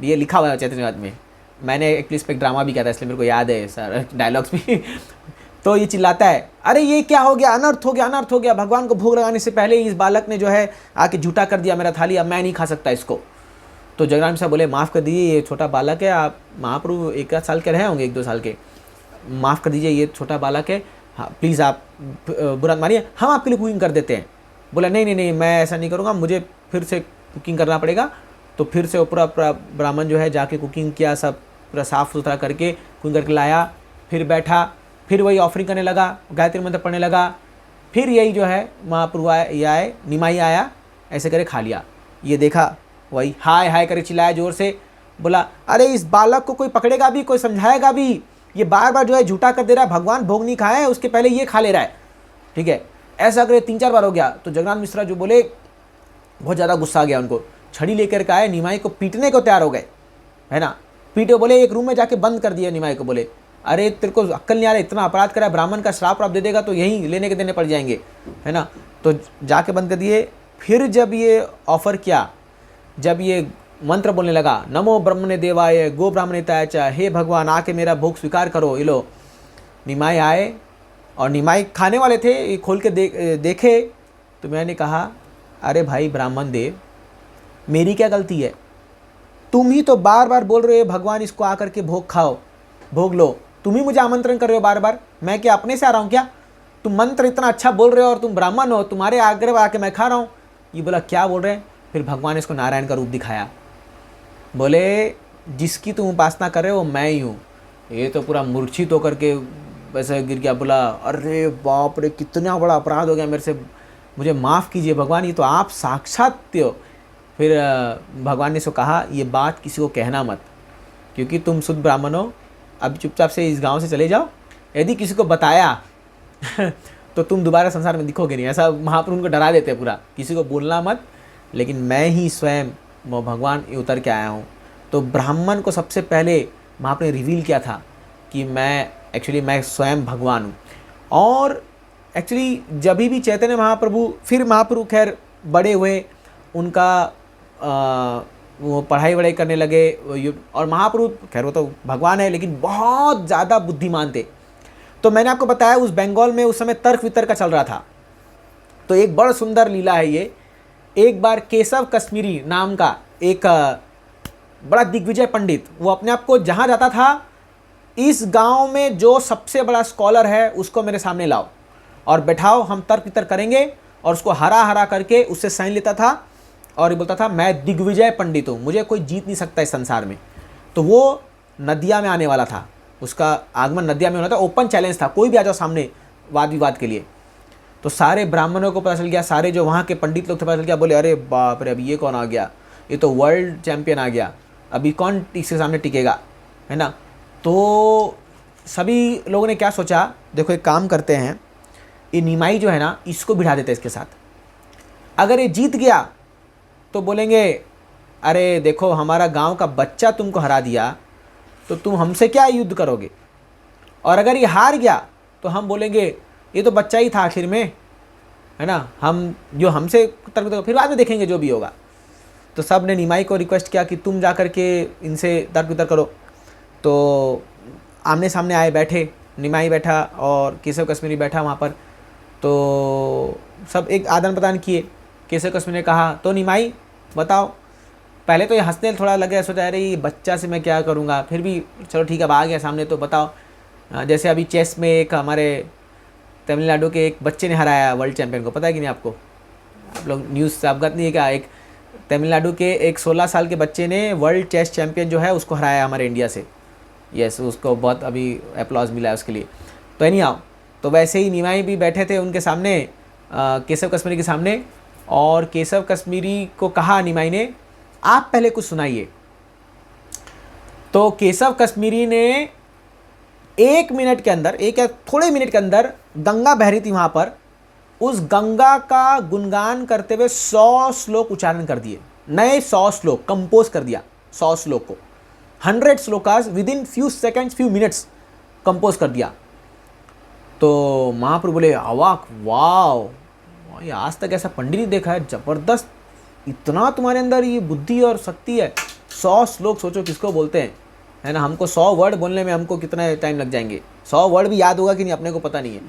ये लिखा हुआ है चैतन्य में, मैंने एक्चुअली इस पर ड्रामा भी किया था इसलिए मेरे को याद है सर डायलॉग्स भी। तो ये चिल्लाता है अरे ये क्या हो गया, अनर्थ हो गया, अनर्थ हो गया, भगवान को भोग लगाने से पहले इस बालक ने जो है आके झूठा कर दिया मेरा थाली, अब मैं नहीं खा सकता इसको। तो जगन्नाथ साहब बोले माफ़ कर दीजिए, ये छोटा बालक है, आप महाप्रभु 1 साल के रहे होंगे, 1-2 साल के, माफ़ कर दीजिए ये छोटा बालक है, हाँ प्लीज़ आप बुरा मानिए, हम आपके लिए कुकिंग कर देते हैं। बोला नहीं नहीं नहीं, मैं ऐसा नहीं करूँगा, मुझे फिर से कुकिंग करना पड़ेगा। तो फिर से वो पूरा ब्राह्मण जो है जाके कुकिंग किया, सब पूरा साफ़ सुथरा करके कुकिंग करके लाया, फिर बैठा, फिर वही ऑफरिंग करने लगा, गायत्री मंत्र पढ़ने लगा। फिर यही जो है महाप्रभु आए, निमाई आया, ऐसे करे खा लिया। ये देखा, वही हाय हाय करे चिल्लाया जोर से, बोला अरे इस बालक को कोई पकड़ेगा भी, कोई समझाएगा भी, ये बार बार जो है झूठा कर दे रहा है, भगवान भोग नहीं खाए है, उसके पहले ये खा ले रहा है। ठीक है, ऐसा अगर 3-4 बार हो गया तो जगन्नाथ मिश्रा जो बोले, बहुत ज़्यादा गुस्सा आ गया उनको, छड़ी लेकर के आए, निमाई को पीटने को तैयार हो गए, है ना। पीटे, बोले एक रूम में जाके बंद कर दिया निमाई को, बोले अरे तेरे को अक्ल नहीं आ रहा, इतना अपराध करा, ब्राह्मण का श्राप आप दे देगा तो यहीं लेने के देने पड़ जाएंगे, है ना। तो जाके बंद कर दिए। फिर जब ये ऑफर किया, जब ये मंत्र बोलने लगा, नमो ब्रह्मणे देवाय गो ब्राह्मणिताय च, हे भगवान आके मेरा भोग स्वीकार करो, ये लो। निमाई आए और निमाई खाने वाले थे, ये खोल के देखे तो मैंने कहा अरे भाई ब्राह्मण देव, मेरी क्या गलती है, तुम ही तो बार बार बोल रहे हो भगवान इसको आकर के भोग खाओ, भोग लो, तुम ही मुझे आमंत्रण कर रहे हो बार बार, मैं क्या अपने से आ रहा हूँ क्या, तुम मंत्र इतना अच्छा बोल रहे हो और तुम ब्राह्मण हो, तुम्हारे आग्रह आके मैं खा रहा हूँ। ये बोला क्या बोल रहे हैं। फिर भगवान ने इसको नारायण का रूप दिखाया, बोले जिसकी तुम उपासना कर रहे हो मैं ही हूँ। ये तो पूरा मूर्छित होकर के वैसे गिर गया, बोला अरे बाप रे कितना बड़ा अपराध हो गया मेरे से, मुझे माफ़ कीजिए भगवान, ये तो आप साक्षात हो। फिर भगवान ने इसको कहा ये बात किसी को कहना मत, क्योंकि तुम शुद्ध ब्राह्मण हो, अब चुपचाप से इस गांव से चले जाओ, यदि किसी को बताया तो तुम दोबारा संसार में दिखोगे नहीं। ऐसा महाप्रभु उनको डरा देते हैं पूरा, किसी को बोलना मत, लेकिन मैं ही स्वयं वो भगवान उतर के आया हूँ। तो ब्राह्मण को सबसे पहले महाप्रभु ने रिवील किया था कि मैं स्वयं भगवान हूँ। और एक्चुअली जब भी चैतन्य महाप्रभु, फिर महाप्रभु खैर बड़े हुए, उनका वो पढ़ाई वढ़ाई करने लगे, और महाप्रभु खैर वो तो भगवान है लेकिन बहुत ज़्यादा बुद्धिमान थे। तो मैंने आपको बताया उस बंगाल में उस समय तर्क वितर्क का चल रहा था। तो एक बड़ा सुंदर लीला है ये। एक बार केशव कश्मीरी नाम का एक बड़ा दिग्विजय पंडित, वो अपने आप को जहाँ जाता था, इस गांव में जो सबसे बड़ा स्कॉलर है उसको मेरे सामने लाओ और बैठाओ, हम तर्क वितर्क करेंगे। और उसको हरा हरा करके उससे साइन लेता था और ये बोलता था मैं दिग्विजय पंडित हूँ, मुझे कोई जीत नहीं सकता इस संसार में। तो वो नदिया में आने वाला था, उसका आगमन नदिया में होना था, ओपन चैलेंज था, कोई भी आ जाओ सामने वाद विवाद के लिए। तो सारे ब्राह्मणों को पता चल गया, सारे जो वहाँ के पंडित लोग थे पता चल गया, बोले अरे बाप रे, अभी ये कौन आ गया, ये तो वर्ल्ड चैम्पियन आ गया, अभी कौन इसके सामने टिकेगा, है ना। तो सभी लोगों ने क्या सोचा, देखो एक काम करते हैं, ये निमाई जो है ना इसको बिठा देते इसके साथ, अगर ये जीत गया तो बोलेंगे अरे देखो हमारा गांव का बच्चा तुमको हरा दिया तो तुम हमसे क्या युद्ध करोगे, और अगर ये हार गया तो हम बोलेंगे ये तो बच्चा ही था आखिर में, है ना, हम जो हमसे तर्क फिर बाद में देखेंगे जो भी होगा। तो सब ने निमाई को रिक्वेस्ट किया कि तुम जा कर के इनसे तर्क वितर्क करो। तो आमने सामने आए, बैठे, निमाई बैठा और केशव कश्मीरी बैठा वहाँ पर। तो सब एक आदान प्रदान किए। केशव कश्मीरी ने कहा तो निमाई बताओ। पहले तो ये हंसने थोड़ा लगे, सोचा अरे ये बच्चा से मैं क्या करूँगा, फिर भी चलो ठीक है अब आ गया सामने तो बताओ। जैसे अभी चेस में एक हमारे तमिलनाडु के एक बच्चे ने हराया वर्ल्ड चैम्पियन को, पता है कि नहीं आपको, आप लोग न्यूज़ से अवगत नहीं है क्या, एक तमिलनाडु के एक 16 साल के बच्चे ने वर्ल्ड चेस चैम्पियन जो है उसको हराया हमारे इंडिया से। यस, उसको बहुत अभी अप्लॉज मिला है उसके लिए। तो नहीं आओ, तो वैसे ही निमाई भी बैठे थे उनके सामने, केशव कश्मीरी के सामने, और केशव कश्मीरी को कहा निमाई ने आप पहले कुछ सुनाइए। तो केशव कश्मीरी ने 1 मिनट के अंदर, एक या थोड़े मिनट के अंदर गंगा बह रही थी वहाँ पर, उस गंगा का गुणगान करते हुए 100 श्लोक उच्चारण कर दिए, नए 100 श्लोक कंपोज कर दिया, 100 श्लोक को 100 shlokas with in few seconds few minutes compose कर दिया। तो महाप्रभु बोले अवाक, वाव, ये आज तक ऐसा पंडित नहीं देखा है, ज़बरदस्त, इतना तुम्हारे अंदर ये बुद्धि और शक्ति है। 100 श्लोक सोचो किसको बोलते हैं, है ना। हमको 100 वर्ड बोलने में हमको कितना टाइम लग जाएंगे, 100 वर्ड भी याद होगा कि नहीं अपने को पता नहीं है।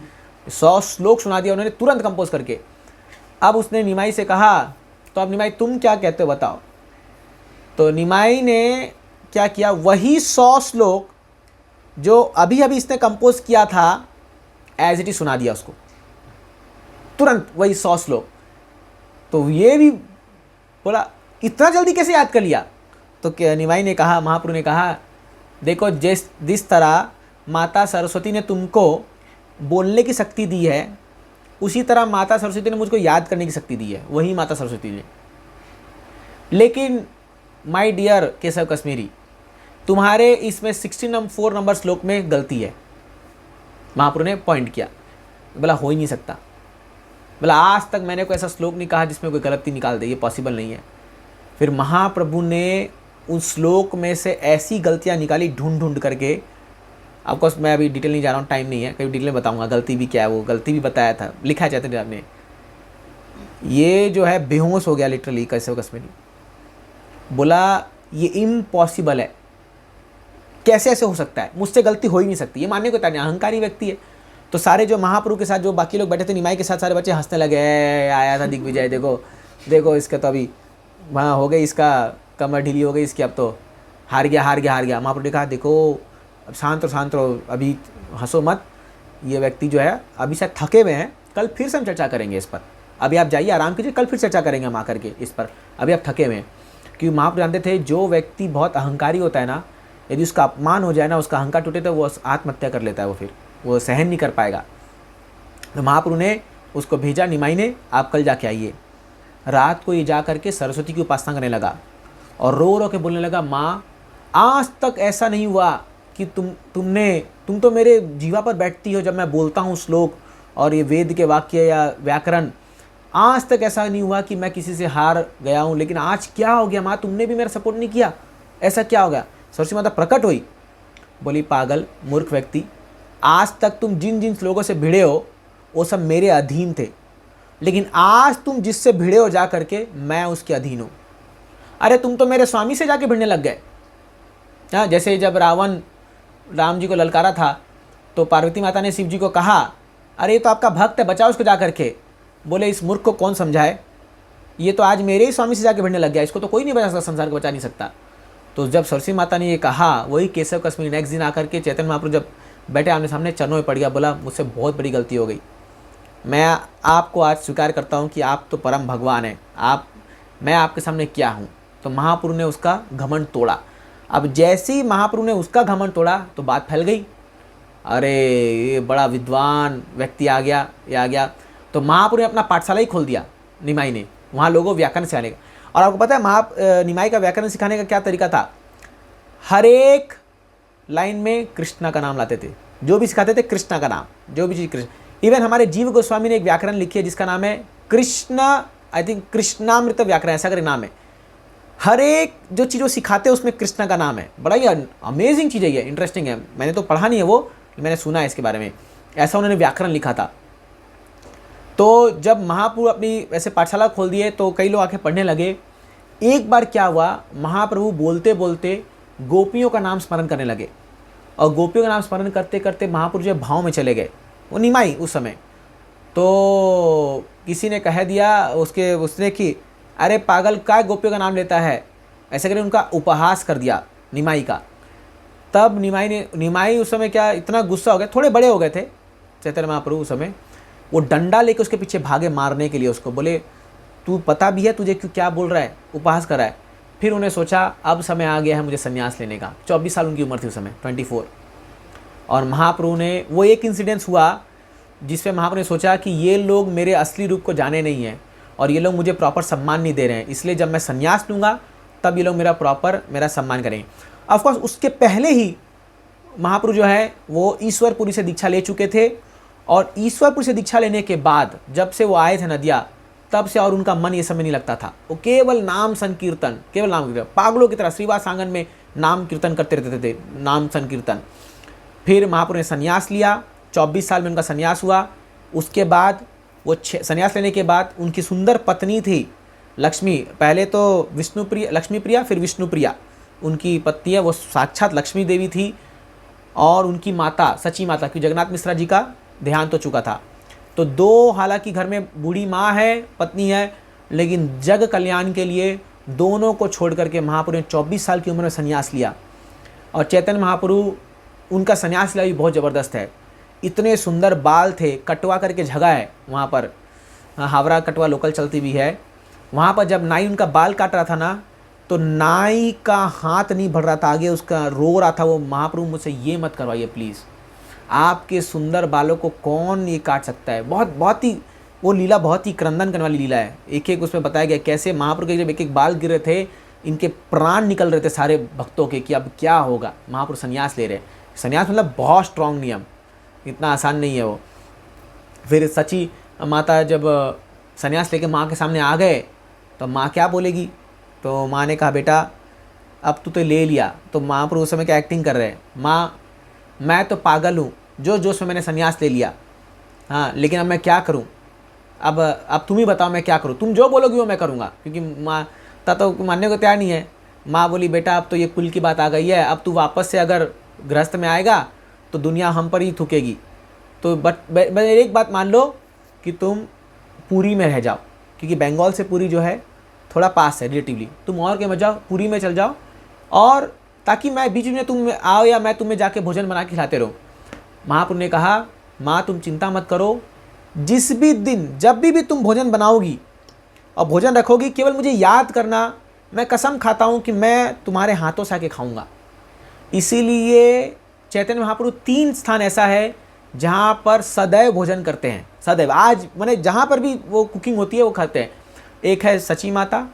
100 श्लोक सुना दिया उन्होंने तुरंत कंपोज करके। अब उसने निमाई से कहा, तो अब निमाई तुम क्या कहते हो बताओ। तो निमाई ने क्या किया, वही 100 श्लोक जो अभी अभी इसने कंपोज किया था एज इट इज सुना दिया उसको, तुरंत वही 100 श्लोक। तो ये भी बोला इतना जल्दी कैसे याद कर लिया। तो निमाई ने कहा, महाप्रभु ने कहा, देखो जिस तरह माता सरस्वती ने तुमको बोलने की शक्ति दी है, उसी तरह माता सरस्वती ने मुझको याद करने की शक्ति दी है, वही माता सरस्वती ने। लेकिन माय डियर केशव कश्मीरी, तुम्हारे इसमें 64 नंबर श्लोक में गलती है। महाप्रभु ने पॉइंट किया, बोला हो ही नहीं सकता, बोला आज तक मैंने कोई ऐसा श्लोक नहीं कहा जिसमें कोई गलती निकाल दे, ये पॉसिबल नहीं है। फिर महाप्रभु ने उस श्लोक में से ऐसी गलतियाँ निकाली ढूंढ ढूंढ करके। ऑफकोर्स मैं अभी डिटेल नहीं जा रहा हूँ, टाइम नहीं है, कभी डिटेल में बताऊँगा गलती भी क्या है, वो गलती भी बताया था, लिखा है चैतन्य ने। ये जो है बेहोश हो गया लिटरली केशव कश्मीरी, बोला ये इम्पॉसिबल है, कैसे ऐसे हो सकता है, मुझसे गलती हो ही नहीं सकती, ये मानने को तैयार नहीं, अहंकारी व्यक्ति है। तो सारे जो महाप्रभु के साथ जो बाकी लोग बैठे थे निमाई के साथ, सारे बच्चे हंसने लगे, आया था दिग्विजय, देखो देखो इसका तो अभी वहाँ हो गई, इसका कमर ढीली हो गई इसकी, अब तो हार गया हार गया हार गया। महाप्रभु ने कहा देखो अब शांत रहो, अभी हंसो मत, ये व्यक्ति जो है अभी शायद थके हुए हैं, कल फिर से हम चर्चा करेंगे इस पर, अभी आप जाइए आराम कीजिए, कल फिर चर्चा करेंगे हम आकर के इस पर, अभी आप थके हुए हैं। क्योंकि महाप्रभु जानते थे जो व्यक्ति बहुत अहंकारी होता है ना, यदि उसका अपमान हो जाए ना, उसका अहंकार टूटे तो वो आत्महत्या कर लेता है, वो फिर वो सहन नहीं कर पाएगा। तो महाप्रभु ने उसको भेजा, निमाई ने, आप कल जाके आइए। रात को ये जा करके सरस्वती की उपासना करने लगा और रो रो के बोलने लगा, माँ आज तक ऐसा नहीं हुआ कि तुम तो मेरे जीवा पर बैठती हो जब मैं बोलता हूँ श्लोक और ये वेद के वाक्य या व्याकरण, आज तक ऐसा नहीं हुआ कि मैं किसी से हार गया हूँ, लेकिन आज क्या हो गया माँ, तुमने भी मेरा सपोर्ट नहीं किया, ऐसा क्या हो गया। सरस्वती माता प्रकट हुई, बोली पागल मूर्ख व्यक्ति, आज तक तुम जिन जिन लोगों से भिड़े हो वो सब मेरे अधीन थे, लेकिन आज तुम जिससे भिड़े हो जा करके मैं उसके अधीन हूँ। अरे तुम तो मेरे स्वामी से जाके भिड़ने लग गए। हाँ, जैसे जब रावण राम जी को ललकारा था तो पार्वती माता ने शिव जी को कहा, अरे ये तो आपका भक्त है, बचाओ उसको जा करके। बोले इस मूर्ख को कौन समझाए, ये तो आज मेरे ही स्वामी से जाके भिड़ने लग गया, इसको तो कोई नहीं बचा सकता, संसार को बचा नहीं सकता। तो जब सरस्वती माता ने ये कहा, वही केशव कश्मीरी नेक्स्ट दिन आकर के चैतन्य महाप्रभु जब बैठे आमने सामने, चरणों में पड़ गया, बोला मुझसे बहुत बड़ी गलती हो गई, मैं आपको आज स्वीकार करता हूँ कि आप तो परम भगवान हैं, मैं आपके सामने क्या हूँ। तो महाप्रभु ने उसका घमंड तोड़ा। अब जैसे ही महाप्रभु ने उसका घमंड तोड़ा तो बात फैल गई, अरे ये बड़ा विद्वान व्यक्ति आ गया, ये आ गया। तो महाप्रभु ने अपना पाठशाला ही खोल दिया निमाई ने, वहाँ लोगों को व्याकरण सिखाने का। और आपको पता है निमाई का व्याकरण सिखाने का क्या तरीका था, हर एक लाइन में कृष्णा का नाम लाते थे, जो भी सिखाते थे कृष्णा का नाम, जो भी चीज़ कृष्ण। इवन हमारे जीव गोस्वामी ने एक व्याकरण लिखी है जिसका नाम है कृष्ण, आई थिंक कृष्णामृत व्याकरण ऐसा करके नाम है। हर एक जो चीज़ वो सिखाते हैं उसमें कृष्णा का नाम है। बड़ा ही अमेजिंग चीज़ है ये, इंटरेस्टिंग है। मैंने तो पढ़ा नहीं है वो, मैंने सुना है इसके बारे में, ऐसा उन्होंने व्याकरण लिखा था। तो जब महाप्रभु अपनी ऐसे पाठशाला खोल दिए तो कई लोग आके पढ़ने लगे। एक बार क्या हुआ, महाप्रभु बोलते बोलते गोपियों का नाम स्मरण करने लगे और गोपियों का नाम स्मरण करते करते महाप्रभु जो भाव में चले गए, वो निमाई उस समय। तो किसी ने कह दिया उसने कि अरे पागल क्या गोपियों का नाम लेता है, ऐसे करके उनका उपहास कर दिया निमाई का। तब निमाई उस समय क्या इतना गुस्सा हो गया, थोड़े बड़े हो गए थे चैतन्य महाप्रभु उस समय, वो डंडा लेके उसके पीछे भागे मारने के लिए उसको। बोले तू पता भी है तुझे क्यों क्या बोल रहा है, उपहास कर रहा है। फिर उन्हें सोचा अब समय आ गया है मुझे संन्यास लेने का। 24 साल उनकी उम्र थी उस समय, 24। और महाप्रभु ने वो एक इंसिडेंस हुआ जिसपे महाप्रभु ने सोचा कि ये लोग मेरे असली रूप को जाने नहीं हैं और ये लोग मुझे प्रॉपर सम्मान नहीं दे रहे हैं, इसलिए जब मैं संन्यास लूँगा तब ये लोग मेरा सम्मान करेंगे। ऑफकोर्स उसके पहले ही महाप्रभु जो है वो ईश्वरपुरी से दीक्षा ले चुके थे, और ईश्वरपुर से दीक्षा लेने के बाद जब से वो आए थे नदिया, तब से और उनका मन ये सब में नहीं लगता था। वो केवल नाम संकीर्तन, केवल नाम कीर्तन, पागलों की तरह श्रीवास आंगन में नाम कीर्तन करते रहते थे, नाम संकीर्तन। फिर महाप्रभु ने संन्यास लिया, 24 साल में उनका संन्यास हुआ। उसके बाद वो संन्यास लेने के बाद उनकी सुंदर पत्नी थी लक्ष्मी, पहले तो विष्णुप्रिया, लक्ष्मी प्रिया, फिर विष्णुप्रिया उनकी पत्नी है, वो साक्षात लक्ष्मी देवी थी। और उनकी माता सची माता, की जगन्नाथ मिश्रा जी का देहांत हो चुका था। तो दो, हालांकि घर में बूढ़ी माँ है, पत्नी है, लेकिन जग कल्याण के लिए दोनों को छोड़ करके महाप्रभु ने 24 साल की उम्र में संन्यास लिया। और चैतन्य महाप्रभु, उनका संन्यास लिया भी बहुत ज़बरदस्त है। इतने सुंदर बाल थे, कटवा करके जगह है वहाँ पर, हावड़ा कटवा लोकल चलती भी है। वहाँ पर जब नाई उनका बाल काट रहा था ना, तो नाई का हाथ नहीं बढ़ रहा था आगे, उसका रो रहा था वो, महाप्रभु मुझसे ये मत करवाइए प्लीज़, आपके सुंदर बालों को कौन ये काट सकता है। बहुत ही वो लीला बहुत ही क्रंदन करने वाली लीला है। एक एक उसमें बताया गया कैसे महाप्रभु के जब एक एक बाल गिर रहे थे, इनके प्राण निकल रहे थे सारे भक्तों के, कि अब क्या होगा। महाप्रभु संन्यास ले रहे, संन्यास मतलब बहुत स्ट्रांग नियम, इतना आसान नहीं है वो। फिर सची माता जब संन्यास लेके माँ के सामने आ गए, तो माँ क्या बोलेगी। तो माँ ने कहा, बेटा अब तू तो ले लिया। तो महाप्रभु उस समय क्या एक्टिंग कर रहे हैं, माँ मैं तो पागल हूँ, जो जोश में मैंने संन्यास ले लिया, हाँ, लेकिन अब मैं क्या करूँ, अब तुम ही बताओ मैं क्या करूँ, तुम जो बोलोगी वो मैं करूँगा। क्योंकि माँ तो मानने को तैयार नहीं है। माँ बोली, बेटा अब तो ये कुल की बात आ गई है, अब तू वापस से अगर गृहस्थ में आएगा तो दुनिया हम पर ही थूकेगी। तो बट एक बात मान लो कि तुम पुरी में रह जाओ, क्योंकि बंगाल से पुरी जो है थोड़ा पास है रिलेटिवली, तुम और के मत जाओ, पुरी में चल जाओ, और ताकि मैं बीच में तुम आओ या मैं तुम्हें जाके भोजन बना के खिलाते रहो। महाप्रभु ने कहा, माँ तुम चिंता मत करो, जिस भी दिन जब भी तुम भोजन बनाओगी और भोजन रखोगी, केवल मुझे याद करना, मैं कसम खाता हूँ कि मैं तुम्हारे हाथों से आके खाऊंगा। इसीलिए चैतन्य महाप्रभु 3 स्थान ऐसा है जहाँ पर सदैव भोजन करते हैं, सदैव, आज मैंने जहाँ पर भी वो कुकिंग होती है वो खाते हैं। एक है सची माता,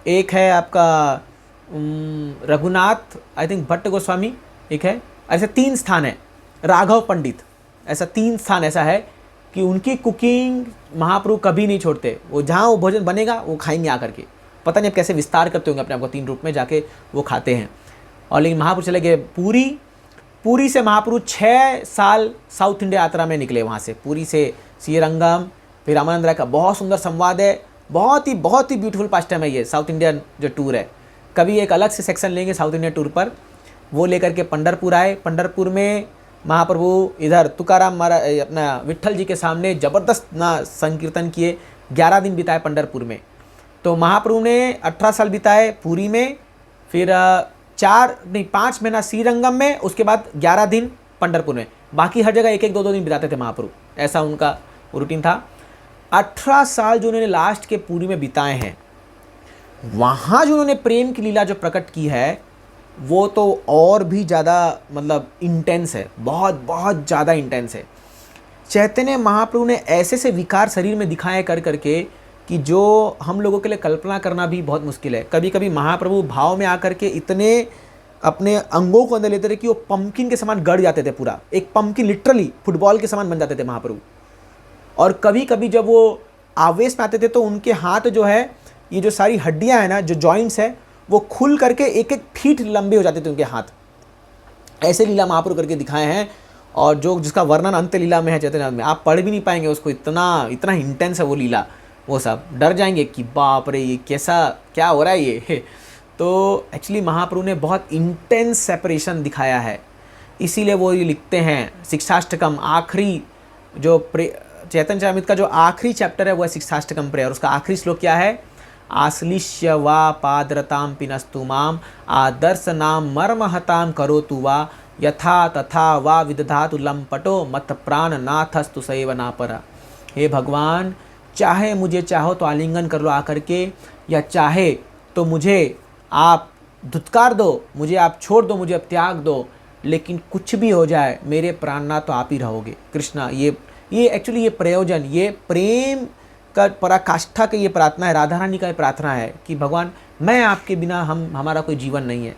एक है आपका रघुनाथ आई थिंक भट्ट गोस्वामी, एक है, ऐसे 3 स्थान है, राघव पंडित, ऐसा 3 स्थान ऐसा है कि उनकी कुकिंग महाप्रभु कभी नहीं छोड़ते। वो जहाँ वो भोजन बनेगा वो खाएंगे आकर के, पता नहीं अब कैसे विस्तार करते होंगे अपने आप को, 3 रूप में जाके वो खाते हैं। और लेकिन महाप्रभु चले गए पुरी से महाप्रभु 6 साल साउथ इंडिया यात्रा में निकले, वहाँ से पुरी से श्रीरंगम, फिर रामानंद राय का बहुत सुंदर संवाद है, बहुत ही ब्यूटीफुल पास्ट टाइम है ये साउथ इंडियन जो टूर है। कभी एक अलग से सेक्शन लेंगे साउथ इंडिया टूर पर। वो लेकर के पंढरपुर आए, पंढरपुर में महाप्रभु इधर तुकाराम महाराज अपना विट्ठल जी के सामने ज़बरदस्त ना संकीर्तन किए, 11 दिन बिताए पंढरपुर में। तो महाप्रभु ने 18 साल बिताए पूरी में, फिर 5 महीना श्रीरंगम में, उसके बाद 11 दिन पंढरपुर में, बाकी हर जगह 1-1, 2-2 दिन बिताते थे महाप्रभु, ऐसा उनका रूटीन था। 18 साल जो उन्होंने लास्ट के पूरी में बिताए हैं, वहाँ जो उन्होंने प्रेम की लीला जो प्रकट की है वो तो और भी ज़्यादा मतलब इंटेंस है, बहुत ज़्यादा इंटेंस है। चैतन्य महाप्रभु ने ऐसे से विकार शरीर में दिखाए कर करके कि जो हम लोगों के लिए कल्पना करना भी बहुत मुश्किल है। कभी कभी महाप्रभु भाव में आकर के इतने अपने अंगों को अंदर लेते थे कि वो पंपकिन के समान गड़ जाते थे, पूरा एक पंपकिन लिटरली फुटबॉल के समान बन जाते थे महाप्रभु। और कभी कभी जब वो आवेश में आते थे तो उनके हाथ जो है, ये जो सारी हड्डियां हैं ना, जो जॉइंट्स है, वो खुल करके 1-1 फीट लंबे हो जाते थे उनके हाथ। ऐसे लीला महाप्रभु करके दिखाए हैं, और जो जिसका वर्णन अंत्य लीला में है चैतन्य में, आप पढ़ भी नहीं पाएंगे उसको, इतना इंटेंस है वो लीला, वो सब डर जाएंगे कि बाप रे ये कैसा क्या हो रहा है ये। तो एक्चुअली महाप्रभु ने बहुत इंटेंस सेपरेशन दिखाया है, इसीलिए वो ये लिखते हैं शिक्षाष्टकम, आखिरी जो चैतन्य चरितामृत का जो आखिरी चैप्टर है वो है शिक्षाष्टकम प्रेयर। उसका आखिरी श्लोक क्या है, आश्लिष्य वा पादरताम पिनस्तु माम आदर्श नाम मर्महताम करोतु वा यथा तथा वा विदधातु लंपटो मत प्राण नाथस्तु सैव नापरा। हे भगवान, चाहे मुझे चाहो तो आलिंगन कर लो आकर के, या चाहे तो मुझे आप धुतकार दो, मुझे आप छोड़ दो, मुझे आप त्याग दो, लेकिन कुछ भी हो जाए मेरे प्राणनाथ तो आप ही रहोगे। कृष्णा, ये एक्चुअली ये प्रयोजन, ये प्रेम का पराकाष्ठा की ये प्रार्थना है, राधा रानी का ये प्रार्थना है कि भगवान मैं आपके बिना हमारा कोई जीवन नहीं है।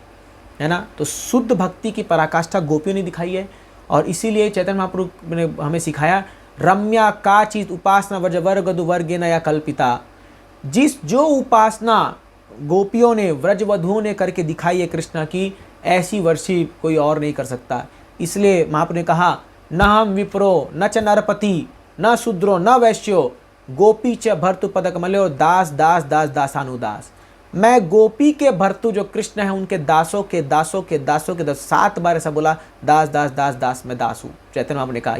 है ना। तो शुद्ध भक्ति की पराकाष्ठा गोपियों ने दिखाई है, और इसीलिए चैतन्य महाप्रभु ने हमें सिखाया, रम्या काचित उपासना व्रज वर्गदु वर्गेन या कल्पिता। जो उपासना गोपियों ने, व्रजवधुओं ने करके दिखाई है कृष्णा की, ऐसी वर्षी कोई और नहीं कर सकता। इसलिए महाप्रभु ने कहा, न हम विप्रो न च नरपति न शूद्रो न वैश्यो गोपी च भर्तु पदकमलो दास दास दास दासानुदास। मैं गोपी के भर्तु जो कृष्ण है उनके दासों के दासों के दासों के दास, 7 बार ऐसा बोला, दास दास दास दास, मैं दास हूँ। चैतन्य महाप्रभु ने कहा,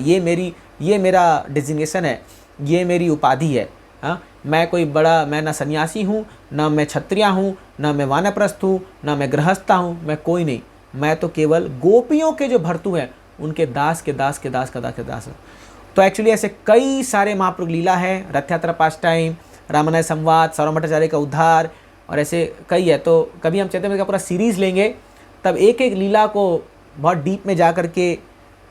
ये मेरा डिजिग्नेशन है, ये मेरी उपाधि है। हाँ, मैं कोई बड़ा, मैं ना सन्यासी हूँ, ना मैं क्षत्रिया हूँ, ना मैं वानप्रस्थ हूँ, ना मैं गृहस्था हूँ, मैं कोई नहीं। मैं तो केवल गोपियों के जो भर्तु हैं उनके दास के दास के दास के दास के दास हूँ। तो एक्चुअली ऐसे कई सारे महाप्रभु लीला है, रथ यात्रा पास टाइम, रामायण संवाद, सौरभ भट्टाचार्य का उद्धार, और ऐसे कई है। तो कभी हम चैतन्य का पूरा सीरीज़ लेंगे, तब एक एक लीला को बहुत डीप में जा करके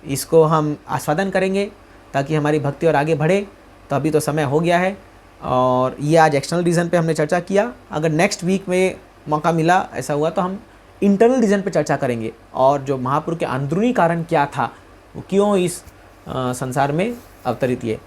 इसको हम आस्वादन करेंगे, ताकि हमारी भक्ति और आगे बढ़े। तो अभी तो समय हो गया है, और ये आज एक्सटर्नल रीज़न पे हमने चर्चा किया। अगर नेक्स्ट वीक में मौका मिला, ऐसा हुआ, तो हम इंटरनल रीज़न पे चर्चा करेंगे, और जो महाप्रभु के अंदरूनी कारण क्या था, वो क्यों इस संसार में अवतरित किए।